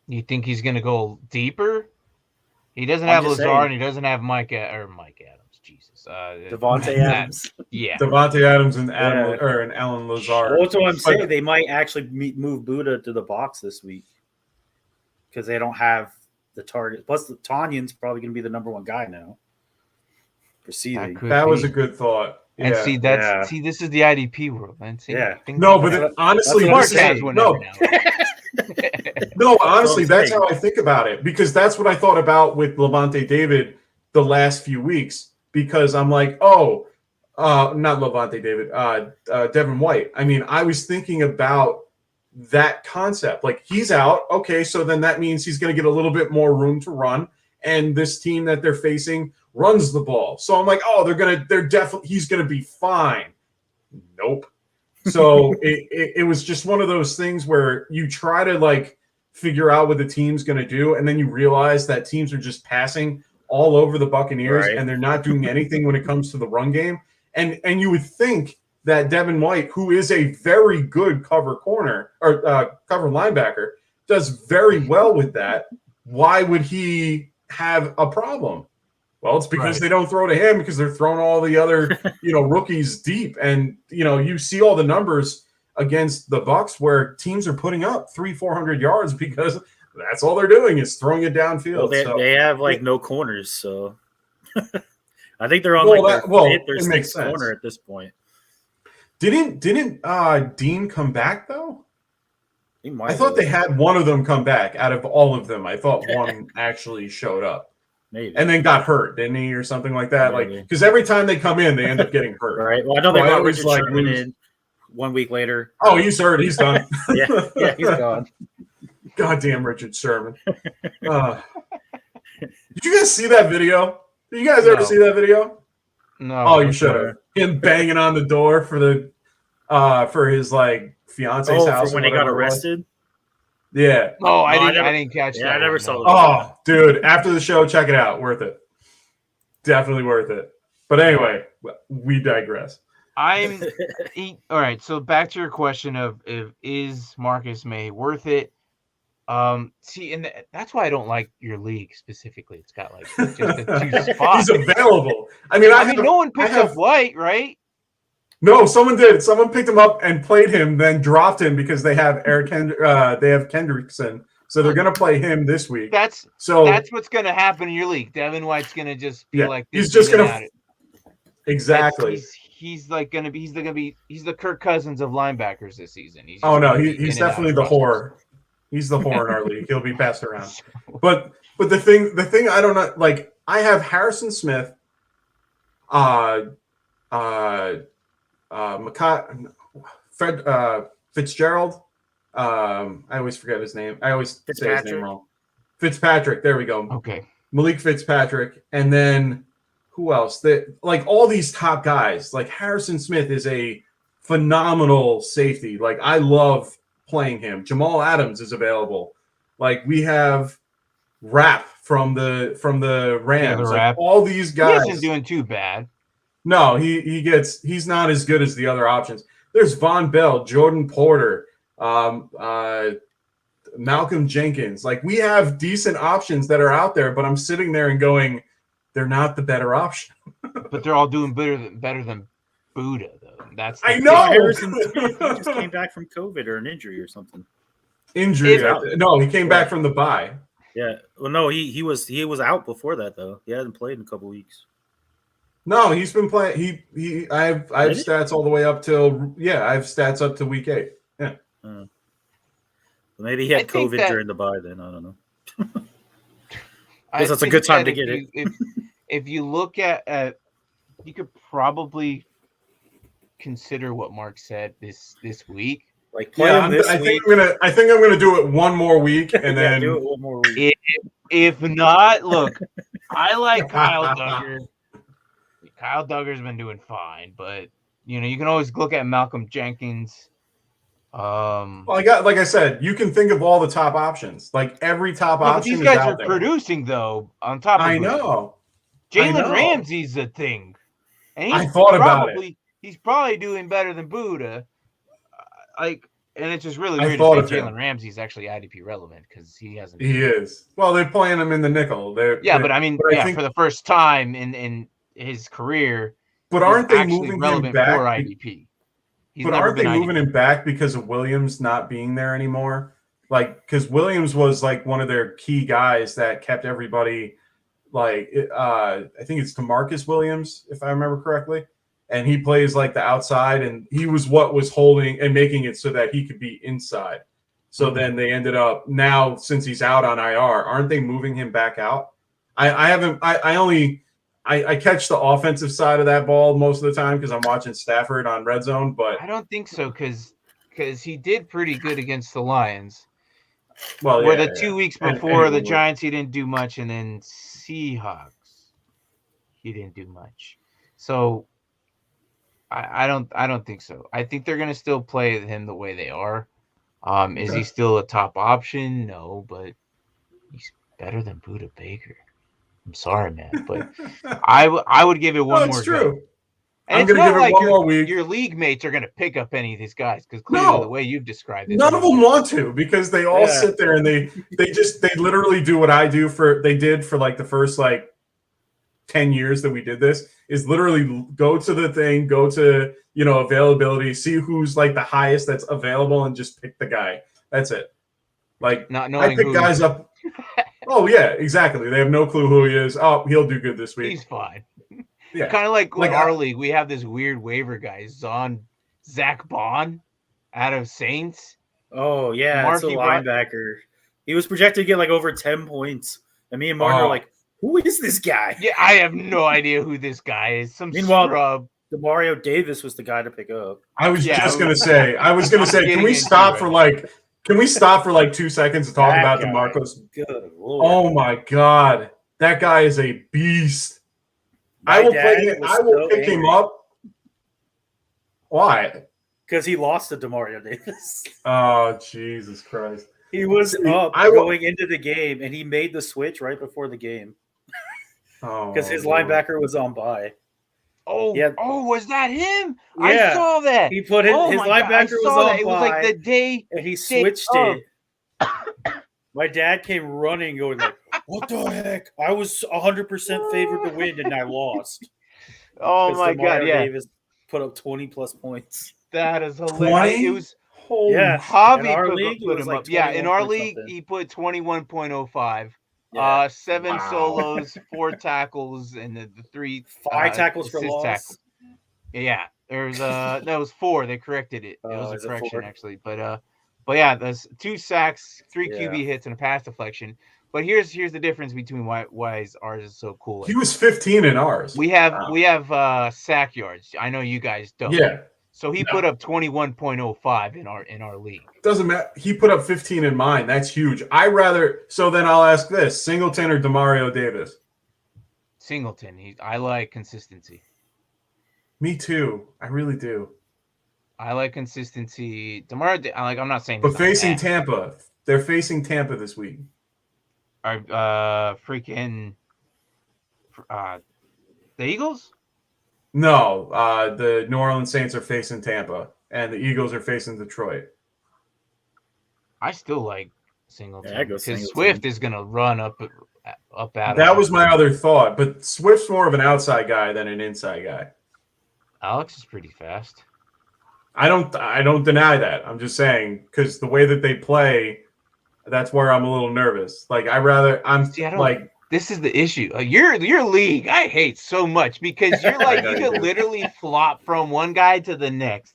You think he's going to go deeper? He doesn't have Lazard, and he doesn't have Mike Adams. Jesus,
Devontae Adams.
Yeah,
Devontae Adams and Alan Lazard.
Well, that's what I'm saying. They might actually move Buda to the box this week because they don't have the target. Plus, the Tanyan's probably going to be the number 1 guy now. Proceeding.
That was a good thought.
And see, this is the IDP world, man. See,
honestly, honestly, that's how I think about it, because that's what I thought about with Levante David the last few weeks. Because I'm like, not Levante David, Devin White. I mean, I was thinking about that concept. Like, he's out. Okay, so then that means he's going to get a little bit more room to run. And this team that they're facing runs the ball. So I'm like, he's going to be fine. Nope. So it was just one of those things where you try to figure out what the team's going to do. And then you realize that teams are just passing all over the Buccaneers, and they're not doing anything when it comes to the run game. And you would think that Devin White, who is a very good cover corner or cover linebacker, does very well with that. Why would he have a problem? Well, it's because they don't throw to him, because they're throwing all the other, rookies deep. And, you see all the numbers against the Bucs where teams are putting up 300-400 yards because that's all they're doing is throwing it downfield.
Well, they have no corners, so I think they're on their sixth corner at this point.
Didn't Dean come back though? I thought they had one of them come back out of all of them. I thought one actually showed up.
Maybe.
And then got hurt, didn't he, or something like that?
Maybe.
Because every time they come in, they end up getting hurt.
Right. Well, I know they got Richard Sherman in 1 week later.
Oh, he's hurt. He's done.
yeah, he's gone.
Goddamn Richard Sherman. Did you guys see that video? Did you guys ever see that video?
No.
Oh, you should have. Him banging on the door for his fiance's house.
For when he got arrested?
Yeah.
Oh, I didn't catch that.
Yeah, I never saw
no.
that.
Oh, dude, after the show, check it out. Worth it. Definitely worth it. But anyway, we digress.
All right. So back to your question of is Marcus May worth it? See, and that's why I don't like your league specifically. It's got like just the 2 spots.
He's available. I mean,
no one picks up White, right?
No, someone did. Someone picked him up and played him, then dropped him because they have they have Kendrickson, so they're gonna play him this week.
That's what's gonna happen in your league. Devin White's gonna just be like this.
He's just gonna exactly.
He's the Kirk Cousins of linebackers this season. He's
he's definitely the whore. He's the whore in our league. He'll be passed around. But the thing I don't know, like I have Harrison Smith, Fitzgerald. I always forget his name. I always say his name wrong. Fitzpatrick. There we go.
Okay.
Malik Fitzpatrick, and then who else? Like all these top guys. Like Harrison Smith is a phenomenal safety. Like I love playing him. Jamal Adams is available. Like we have Rapp from the Rams. Like, all these guys.
He isn't doing too bad.
No, he's not as good as the other options. There's Von Bell, Jordan Porter, Malcolm Jenkins. Like we have decent options that are out there, but I'm sitting there and going, they're not the better option.
But they're all doing better than Buddha, though.
I know.
Harrison Smith, he just came back from COVID or an injury or something.
No, he came back from the bye.
Yeah. Well, no, he was out before that though. He hadn't played in a couple weeks.
No, he's been playing. I have stats all the way up till I have stats up to week 8. Yeah.
Maybe he had COVID during the bye. Then I don't know. I guess that's a good time to get it.
If you look at, you could probably consider what Mark said this week.
Like I think I'm gonna do it one more week and then
do it one more week.
If not, look, I like Kyle Duggar. Kyle Duggar's been doing fine, but you can always look at Malcolm Jenkins.
Well, like I said, you can think of all the top options. Like every top option.
These guys are producing though. On top of
I know.
Jalen Ramsey's a thing. And
I thought about it.
He's probably doing better than Buddha. And it's just really weird to say Jalen Ramsey's actually IDP relevant because he hasn't.
He is. Well, they're playing him in the nickel.
But I mean, for the first time in his career.
But aren't they moving him back
for IDP?
But aren't they moving him back because of Williams not being there anymore? Like, because Williams was like one of their key guys that kept everybody. Like, I think it's DeMarcus Williams, if I remember correctly. And he plays like the outside, and he was what was holding and making it so that he could be inside. So then they ended up now, since he's out on IR, aren't they moving him back out? I catch the offensive side of that ball most of the time because I'm watching Stafford on Red Zone, but
I don't think so because he did pretty good against the Lions.
Well,
where the 2 weeks before the Giants, he didn't do much, and then Seahawks, he didn't do much. So I don't think so. I think they're gonna still play him the way they are. Is he still a top option? No, but he's better than Buddha Baker. I'm sorry, man, but I would give it one more.
It's true.
Go. And
I'm going to give it one more week.
Your league mates are going to pick up any of these guys because clearly the way you've described it,
none of them want to because they all sit there and they literally do what I do they did for like the first like 10 years that we did this is literally go to the thing, go to availability, see who's like the highest that's available, and just pick the guy. That's it. Like
not knowing
I pick guys up. Oh yeah, exactly. They have no clue who he is. Oh, he'll do good this week.
He's fine.
Yeah,
kind of like our league. We have this weird waiver guy, Zach Bond, out of Saints.
Oh yeah, it's a linebacker. He was projected to get like over 10 points, and me and Martin were like, "Who is this guy?"
Yeah, I have no idea who this guy is.
Meanwhile,
scrub.
Demario Davis was the guy to pick up.
I was gonna say, can we stop for like 2 seconds to talk about DeMarcus?
Good Lord.
Oh my God, that guy is a beast. I will pick him up. Why?
Because he lost to Demario Davis.
Oh Jesus Christ!
He was up going into the game, and he made the switch right before the game because his linebacker was on bye.
Oh, was that him?
Yeah.
I saw that.
He put his linebacker was on bye.
It was like the day,
and he switched it. My dad came running, going like, "What the heck? I was 100% favored to win, and I lost."
Oh my God! Yeah,
Davis put up 20+ points.
That is hilarious. It was
Hobby
put him up. Yeah, in our league, he put 21.05. Yeah. 7 solos, 4 tackles, and the
5 tackles for loss.
Tackles. Yeah, there's no, it was 4. They corrected it. It was a correction actually, but yeah, there's 2 sacks, 3 QB hits, and a pass deflection. But here's the difference between why ours is so cool.
He was 15 in ours.
We have sack yards. I know you guys don't.
Yeah.
So he put up 21.05 in our league.
Doesn't matter. He put up 15 in mine. That's huge. So then I'll ask this: Singleton or Demario Davis?
Singleton. I like consistency.
Me too. I really do.
I like consistency. Demario, I'm not saying.
But facing Tampa, they're facing Tampa this week.
Freaking the Eagles?
No, the New Orleans Saints are facing Tampa, and the Eagles are facing Detroit.
I still like Singleton because Swift is going to run up at him.
That was my other thought, but Swift's more of an outside guy than an inside guy.
Alex is pretty fast.
I don't deny that. I'm just saying because the way that they play, that's where I'm a little nervous. Like
this is the issue. Your league, I hate so much because you're like you could literally flop from one guy to the next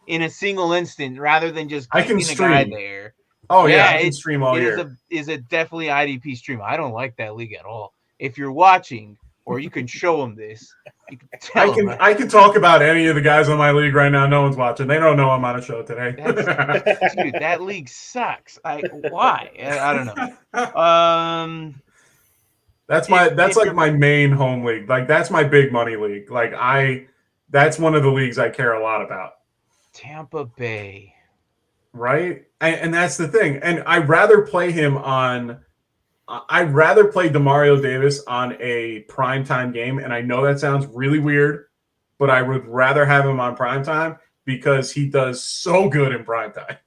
in a single instant rather than just keeping a guy there.
Oh yeah, I can stream all year.
It is a definitely IDP stream. I don't like that league at all. If you're watching, or you can show them this, you can tell
I can talk about any of the guys on my league right now. No one's watching. They don't know I'm on a show today.
Dude, that league sucks. Why? I don't know.
That's my main home league. Like that's my big money league. Like that's one of the leagues I care a lot about.
Tampa Bay.
Right? And that's the thing. And I'd rather play Demario Davis on a primetime game. And I know that sounds really weird, but I would rather have him on primetime because he does so good in primetime.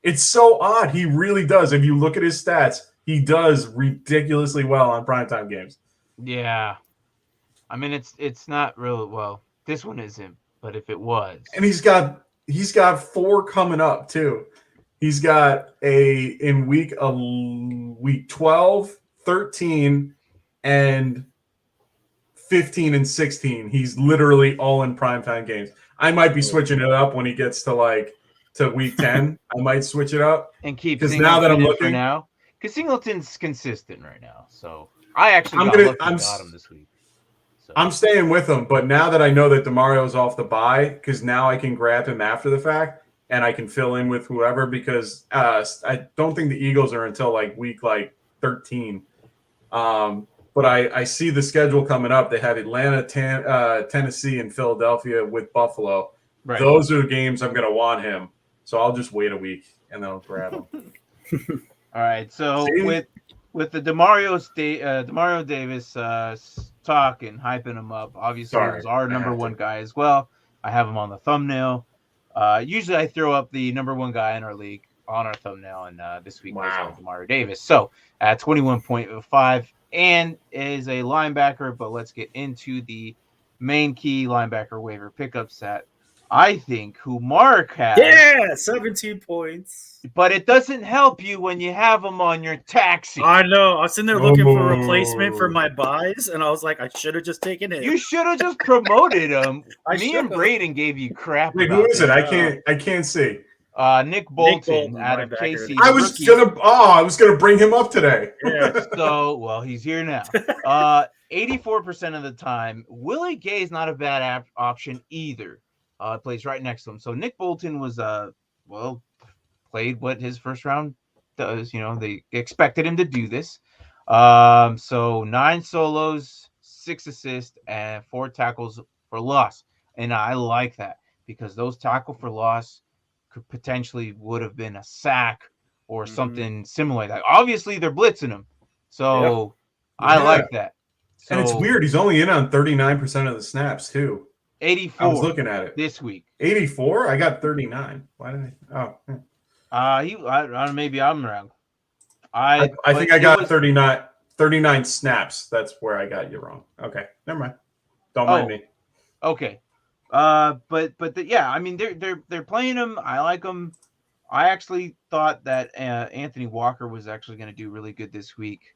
It's so odd. He really does. If you look at his stats, he does ridiculously well on primetime games.
Yeah. I mean, it's not really well. This one isn't, but if it was.
And he's got 4 coming up too. He's got in week 12, 13, and 15 and 16. He's literally all in primetime games. I might be switching it up when he gets to week 10. I might switch it up
and keep
because now that I'm looking
now, because Singleton's consistent right now. So I actually got him this week. So.
I'm staying with him, but now that I know that Demario's off the bye, because now I can grab him after the fact and I can fill in with whoever because I don't think the Eagles are until week 13. But I see the schedule coming up. They have Atlanta, Tennessee, and Philadelphia with Buffalo. Right. Those are the games I'm going to want him. So I'll just wait a week and then I'll grab him.
All right. So with the Demario Davis talk and hyping him up, obviously he was our number one guy as well. I have him on the thumbnail. Usually I throw up the number one guy in our league on our thumbnail, and this week was Demario Davis. So at 21.5 and is a linebacker, but let's get into the main key linebacker waiver pickup set. I think who Mark has.
Yeah, 17 points.
But it doesn't help you when you have him on your taxi.
I know. I was sitting there looking for a replacement for my buys, and I was like, I should have just taken him.
You should have just promoted him. Me and Braden gave you crap.
Wait, who is it? I can't see.
Nick Bolton out of KC.
I was gonna bring him up today.
Yeah. So he's here now. 84% of the time, Willie Gay is not a bad option either. Plays right next to him. So Nick Bolton was played what his first round does. They expected him to do this. So 9 solos, 6 assists, and 4 tackles for loss. And I like that because those tackle for loss could potentially would have been a sack or something similar like that. Obviously, they're blitzing him, so I like that. So,
and it's weird. He's only in on 39% of the snaps too.
84.
I was looking at it
this week.
84. I got 39. Why did I? Oh,
I don't know. Maybe I'm wrong.
I think I got 39 snaps. That's where I got you wrong. Okay, never mind. Don't mind me.
Okay. Yeah, I mean they're playing him. I like him. I actually thought that Anthony Walker was actually going to do really good this week,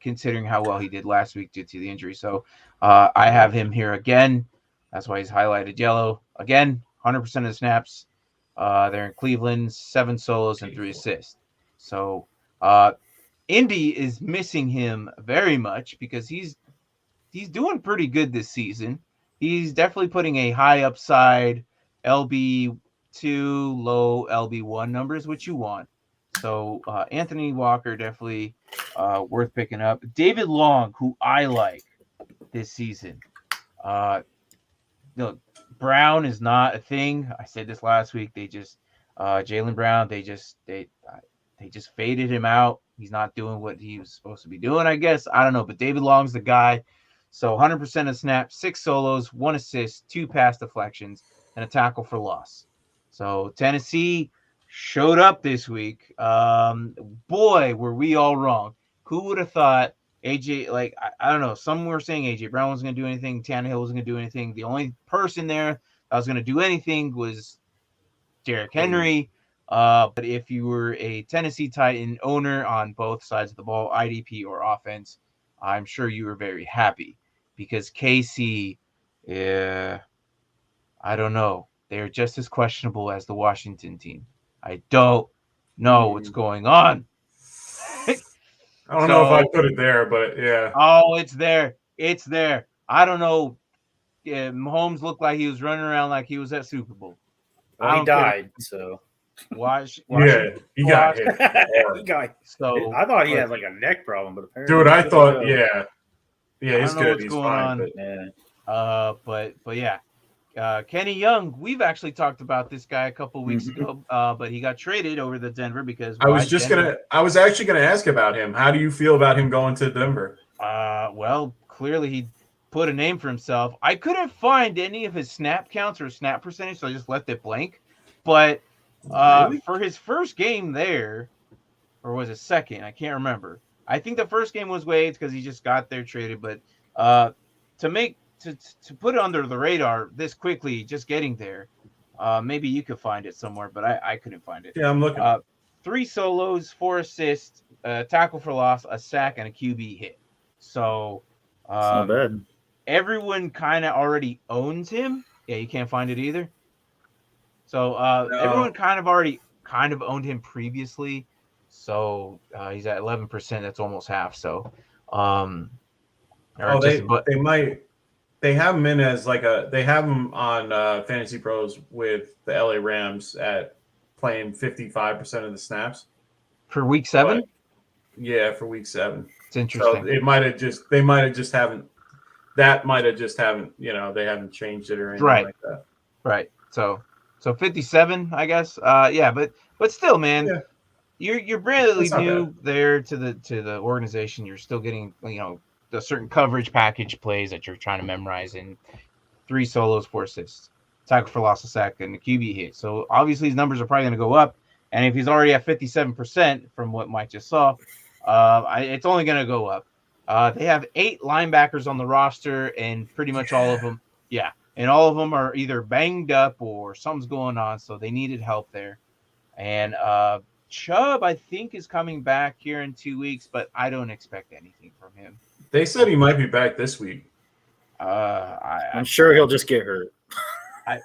considering how well he did last week due to the injury. So I have him here again. That's why he's highlighted yellow again. 100% of the snaps. They're in Cleveland, 7 solos and 3 assists. So Indy is missing him very much because he's doing pretty good this season. He's definitely putting a high upside LB2, low LB1 numbers, which you want. So Anthony Walker definitely worth picking up. David Long, who I like this season. Brown is not a thing. I said this last week. They just Jaylen Brown. They just faded him out. He's not doing what he was supposed to be doing, I guess. I don't know, but David Long's the guy. So 100% of snaps, 6 solos, 1 assist, 2 pass deflections, and a tackle for loss. So Tennessee showed up this week. Boy, were we all wrong. Who would have thought AJ, I don't know, some were saying AJ Brown wasn't going to do anything, Tannehill wasn't going to do anything. The only person there that was going to do anything was Derrick Henry. But if you were a Tennessee Titan owner on both sides of the ball, IDP or offense, I'm sure you were very happy because KC, I don't know. They're just as questionable as the Washington team. I don't know what's going on.
I don't know if I put it there, but yeah.
Oh, it's there. It's there. I don't know. Mahomes looked like he was running around like he was at Super Bowl.
Well, he died, so.
Yeah, he got hit.
He got. So I thought he had like a neck problem, but apparently.
Dude, I thought, yeah, he's good.
What's
he's
going
fine.
On. But yeah, Kenny Young. We've actually talked about this guy a couple weeks ago, but he got traded over to Denver because
I was actually gonna ask about him. How do you feel about him going to Denver?
Well, clearly he put a name for himself. I couldn't find any of his snap counts or snap percentage, so I just left it blank. But for his first game there, or was it second? I can't remember. I think the first game was Wade's because he just got there traded. But to put it under the radar this quickly, just getting there, maybe you could find it somewhere, but I couldn't find it.
Yeah, I'm looking.
3 solos, 4 assists, tackle for loss, a sack, and a QB hit. So
not bad.
Everyone kind of already owns him. Yeah, you can't find it either. So everyone kind of owned him previously. So he's at 11%. That's almost half. So
they have him in as they have him on Fantasy Pros with the LA Rams at playing 55% of the snaps
for week 7.
Yeah, for week 7.
It's interesting.
So they might have just haven't they haven't changed it or anything like that.
Right. So 57, I guess. Yeah, but still, man, you're barely new there to the organization. You're still getting the certain coverage package plays that you're trying to memorize in 3 solos, 4 assists, tackle for loss, a sack, and the QB hit. So obviously his numbers are probably going to go up. And if he's already at 57% from what Mike just saw, it's only going to go up. They have 8 linebackers on the roster, and pretty much all of them, and all of them are either banged up or something's going on, so they needed help there. And Chubb, I think, is coming back here in 2 weeks, but I don't expect anything from him.
They said he might be back this week.
I'm sure he'll just get hurt.
I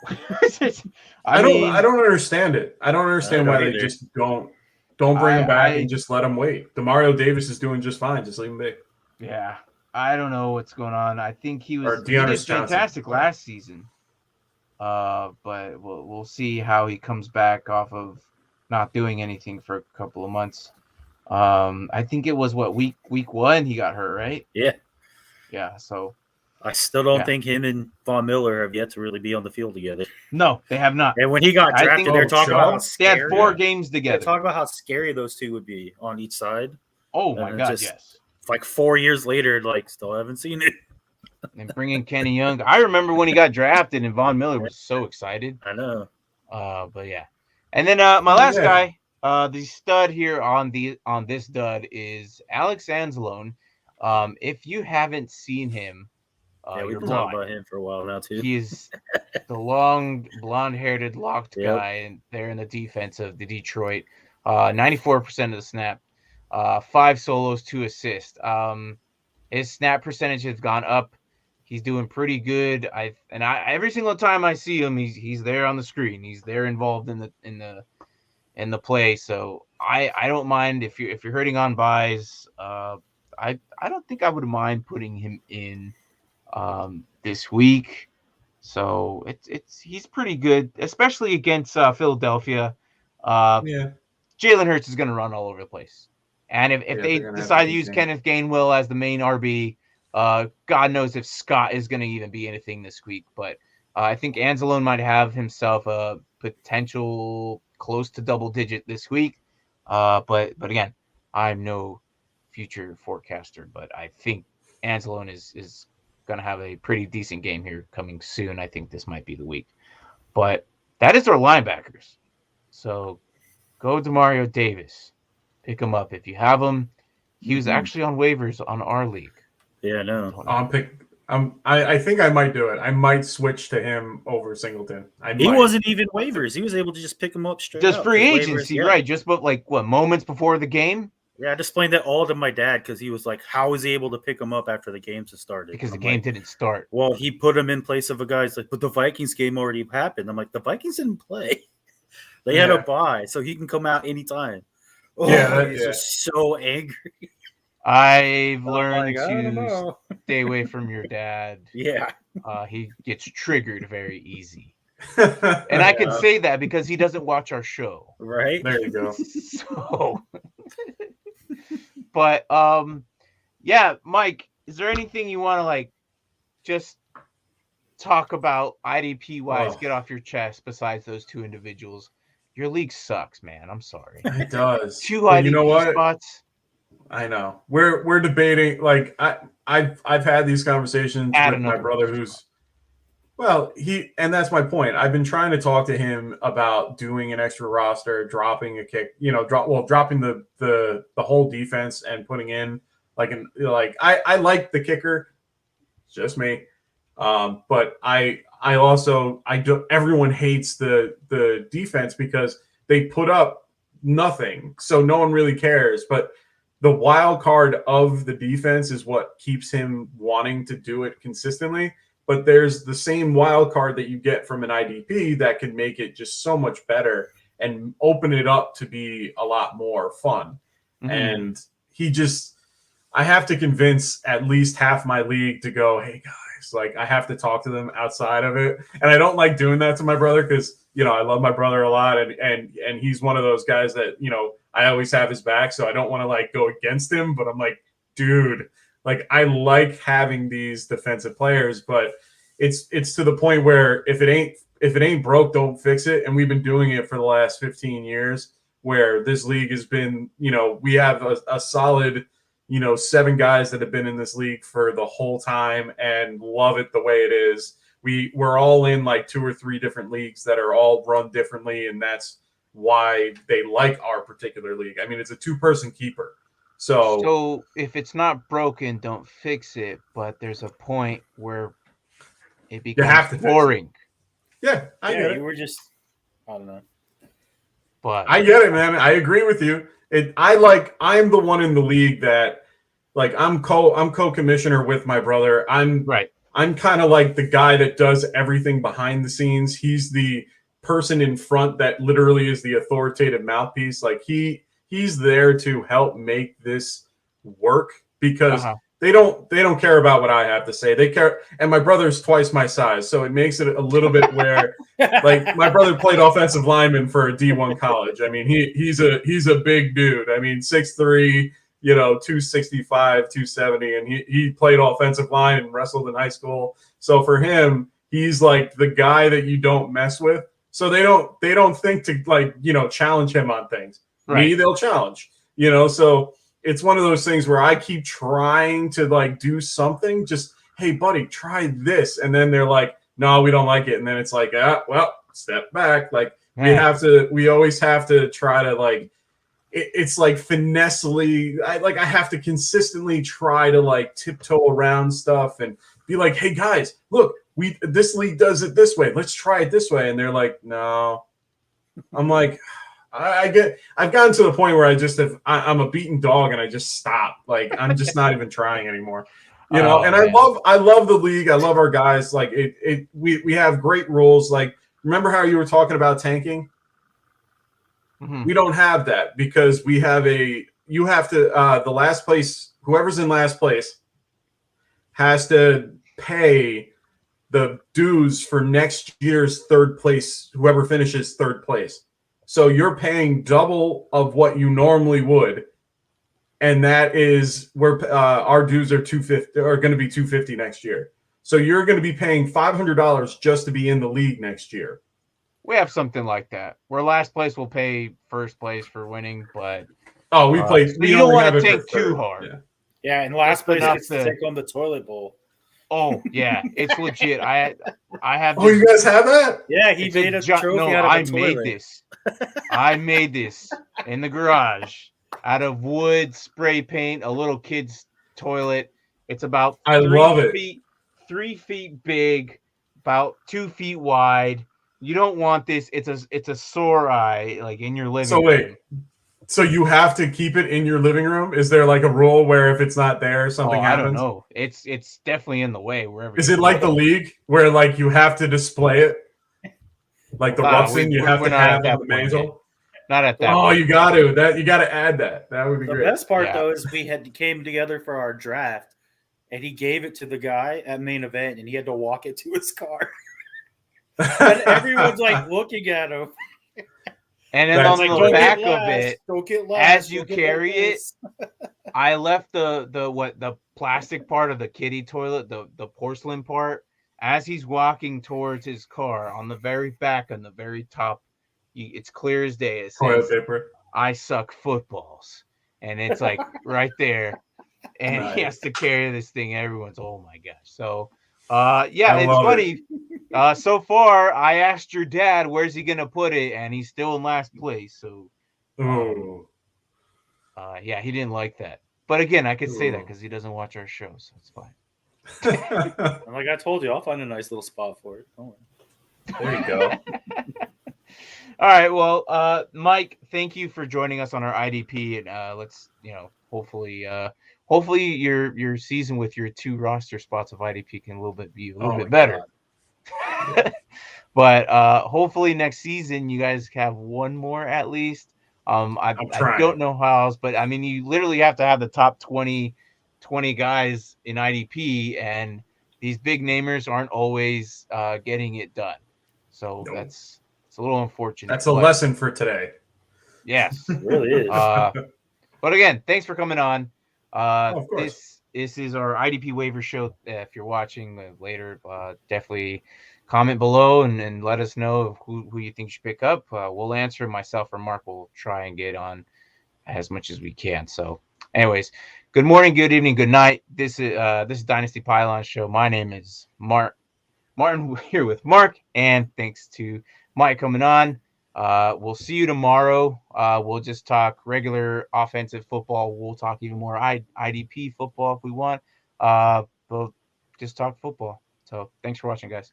don't understand it. I don't understand why they just don't bring him back and just let him wait. Demario Davis is doing just fine. Just leave him be.
Yeah, I don't know what's going on. I think he did fantastic last season. But we'll see how he comes back off of not doing anything for a couple of months. I think it was week 1 he got hurt, right?
Yeah.
Yeah. So
I still don't think him and Von Miller have yet to really be on the field together.
No, they have not.
And when he got drafted, they're talking about how scary.
They had 4 games together.
They're talking about how scary those two would be on each side.
Oh, my God, yes.
Like 4 years later, like, still haven't seen it.
And bringing Kenny Young. I remember when he got drafted and Von Miller was so excited.
I know.
But, yeah. And then my last guy, the stud here on this dud is Alex Anzalone. If you haven't seen him,
we've been talking about him for a while now too.
He's the long, blonde-haired, locked guy, and there in the defense of the Detroit. 94% of the snap, 5 solos, 2 assists. His snap percentage has gone up. He's doing pretty good. Every single time I see him, he's there on the screen. He's there involved in the play. So I don't mind if you're hurting on buys. I don't think I would mind putting him in this week. So he's pretty good, especially against Philadelphia. Jalen Hurts is going to run all over the place. And if they decide to use Kenneth Gainwell as the main RB, God knows if Scott is going to even be anything this week. But I think Anzalone might have himself a potential close to double digit this week. But again, I'm no future forecaster, but I think Anzalone is going to have a pretty decent game here coming soon. I think this might be the week. But that is our linebackers. So go to Mario Davis. Pick him up if you have him. He was actually on waivers on our league.
Yeah, no.
I think I might do it. I might switch to him over Singleton.
He wasn't even waivers. He was able to just pick him up straight
just
up.
Free agency, right? Just moments before the game?
Yeah, I just explained that all to my dad because he was like, how was he able to pick him up after the games had started?
Because the game didn't start.
Well, he put him in place of a guy. He's like, but the Vikings game already happened. I'm like, the Vikings didn't play. They had a bye, so he can come out anytime. Oh, he's just so angry.
I've learned to stay away from your dad.
Yeah.
He gets triggered very easy. And I can say that because he doesn't watch our show.
Right?
There you go.
So, but Mike, is there anything you want to just talk about IDP wise, get off your chest besides those 2 individuals? Your league sucks, man. I'm sorry.
It does.
2 IDP spots.
I know. We're debating. I've had these conversations with my brother, who's and that's my point. I've been trying to talk to him about doing an extra roster, dropping a kick, dropping the whole defense and putting in I like the kicker. It's just me. But everyone hates the defense because they put up nothing. So no one really cares. But the wild card of the defense is what keeps him wanting to do it consistently. But there's the same wild card that you get from an IDP that can make it just so much better and open it up to be a lot more fun. Mm-hmm. And I have to convince at least half my league to go, hey guys, I have to talk to them outside of it. And I don't like doing that to my brother because, I love my brother a lot. And he's one of those guys that, I always have his back. So I don't want to go against him, but I'm like, dude, I like having these defensive players, but it's to the point where if it ain't broke, don't fix it. And we've been doing it for the last 15 years where this league has been, we have a solid, 7 guys that have been in this league for the whole time and love it the way it is. We're all in 2 or 3 different leagues that are all run differently. And that's why they like our particular league. I mean, it's a 2-person keeper. So
if it's not broken, don't fix it. But there's a point where it becomes boring.
Yeah, I get it.
You were just, I don't know.
But
I get it, man. I agree with you. I'm the one in the league that, I'm co-commissioner with my brother. I'm kind of the guy that does everything behind the scenes. He's the person in front that literally is the authoritative mouthpiece. He's there to help make this work because they don't care about what I have to say. They care, and my brother's twice my size, so it makes it a little bit where my brother played offensive lineman for a D1 college. I mean, he's a big dude. I mean, 6'3", 265, 270, and he played offensive line and wrestled in high school. So for him, he's like the guy that you don't mess with. So they don't think to challenge him on things. Right. Me, they'll challenge. So it's one of those things where I keep trying to do something. Just, hey, buddy, try this, and then they're like, no, we don't like it, and then it's like, well, step back. We always have to try to it's like finessely. I have to consistently try to tiptoe around stuff and be like, hey guys, look, this league does it this way. Let's try it this way, and they're like, no. I'm like, I've gotten to the point where I'm a beaten dog and I just stop. I'm just not even trying anymore. And man. I love the league. I love our guys. We have great rules. Remember how you were talking about tanking? Mm-hmm. We don't have that because we have you have to, the last place, whoever's in last place has to pay the dues for next year's third place, whoever finishes third place. So you're paying double of what you normally would. And that is where our dues are going to be $250 next year. So you're going to be paying $500 just to be in the league next year.
We have something like that where last place will pay first place for winning, but
we play.
So you don't want to take too hard.
Yeah, and last place gets to take on the toilet bowl.
Oh yeah, it's legit. I have.
Oh, you guys have that?
Yeah, he made a trophy out of the toilet.
I made this in the garage out of wood, spray paint, a little kid's toilet. It's about 3 feet big, about 2 feet wide. You don't want this. It's a sore eye, in your living room.
So wait, so you have to keep it in your living room? Is there a rule where if it's not there, something happens? I don't
know. It's definitely in the way wherever.
Is it like the league where you have to display it? Like the Watson, you have to have the mantle?
Not at that.
Oh, you got to add that. That would be great.
The best part though is we came together for our draft, and he gave it to the guy at main event, and he had to walk it to his car. And everyone's looking at him.
And then on the back of it, as you carry it, I left the plastic part of the kiddie toilet, the porcelain part, as he's walking towards his car on the very back, on the very top. It's clear as day. It says, I suck footballs. And it's right there. And nice. He has to carry this thing. Everyone's, oh my gosh. So, it's funny. So far, I asked your dad, where's he going to put it? And he's still in last place. So, he didn't like that. But again, I could say that because he doesn't watch our show. So it's fine.
Like I told you, I'll find a nice little spot for it. Don't worry. There you go.
All right. Well, Mike, thank you for joining us on our IDP. And let's, hopefully your season with your 2 roster spots of IDP can be a little bit better. But hopefully next season you guys have one more at least. I don't know how else, but I mean, you literally have to have the top 20 guys in IDP, and these big namers aren't always getting it done. So it's a little unfortunate.
That's a lesson for today.
Yes,
it really is.
But again, thanks for coming on.
Of course.
This is our IDP waiver show. If you're watching later, definitely comment below and let us know who you think should pick up. We'll answer. Myself or Mark will try and get on as much as we can. So anyways, good morning, good evening, good night. This is Dynasty Pylon show. My name is Martin. We're here with Mark, and thanks to Mike coming on. We'll see you tomorrow. We'll just talk regular offensive football. We'll talk even more IDP football if we want. We'll just talk football. So thanks for watching, guys.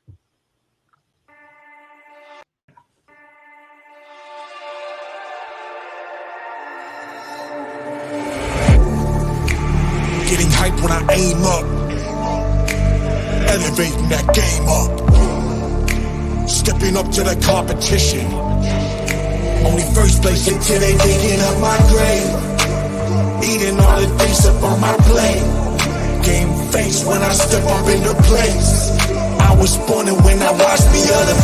Getting hype when I aim up. Elevating that game up. Stepping up to the competition. Only first place until they digging up my grave. Eating all the things up on my plate. Game face when I step up into place. I was born and when I watched the other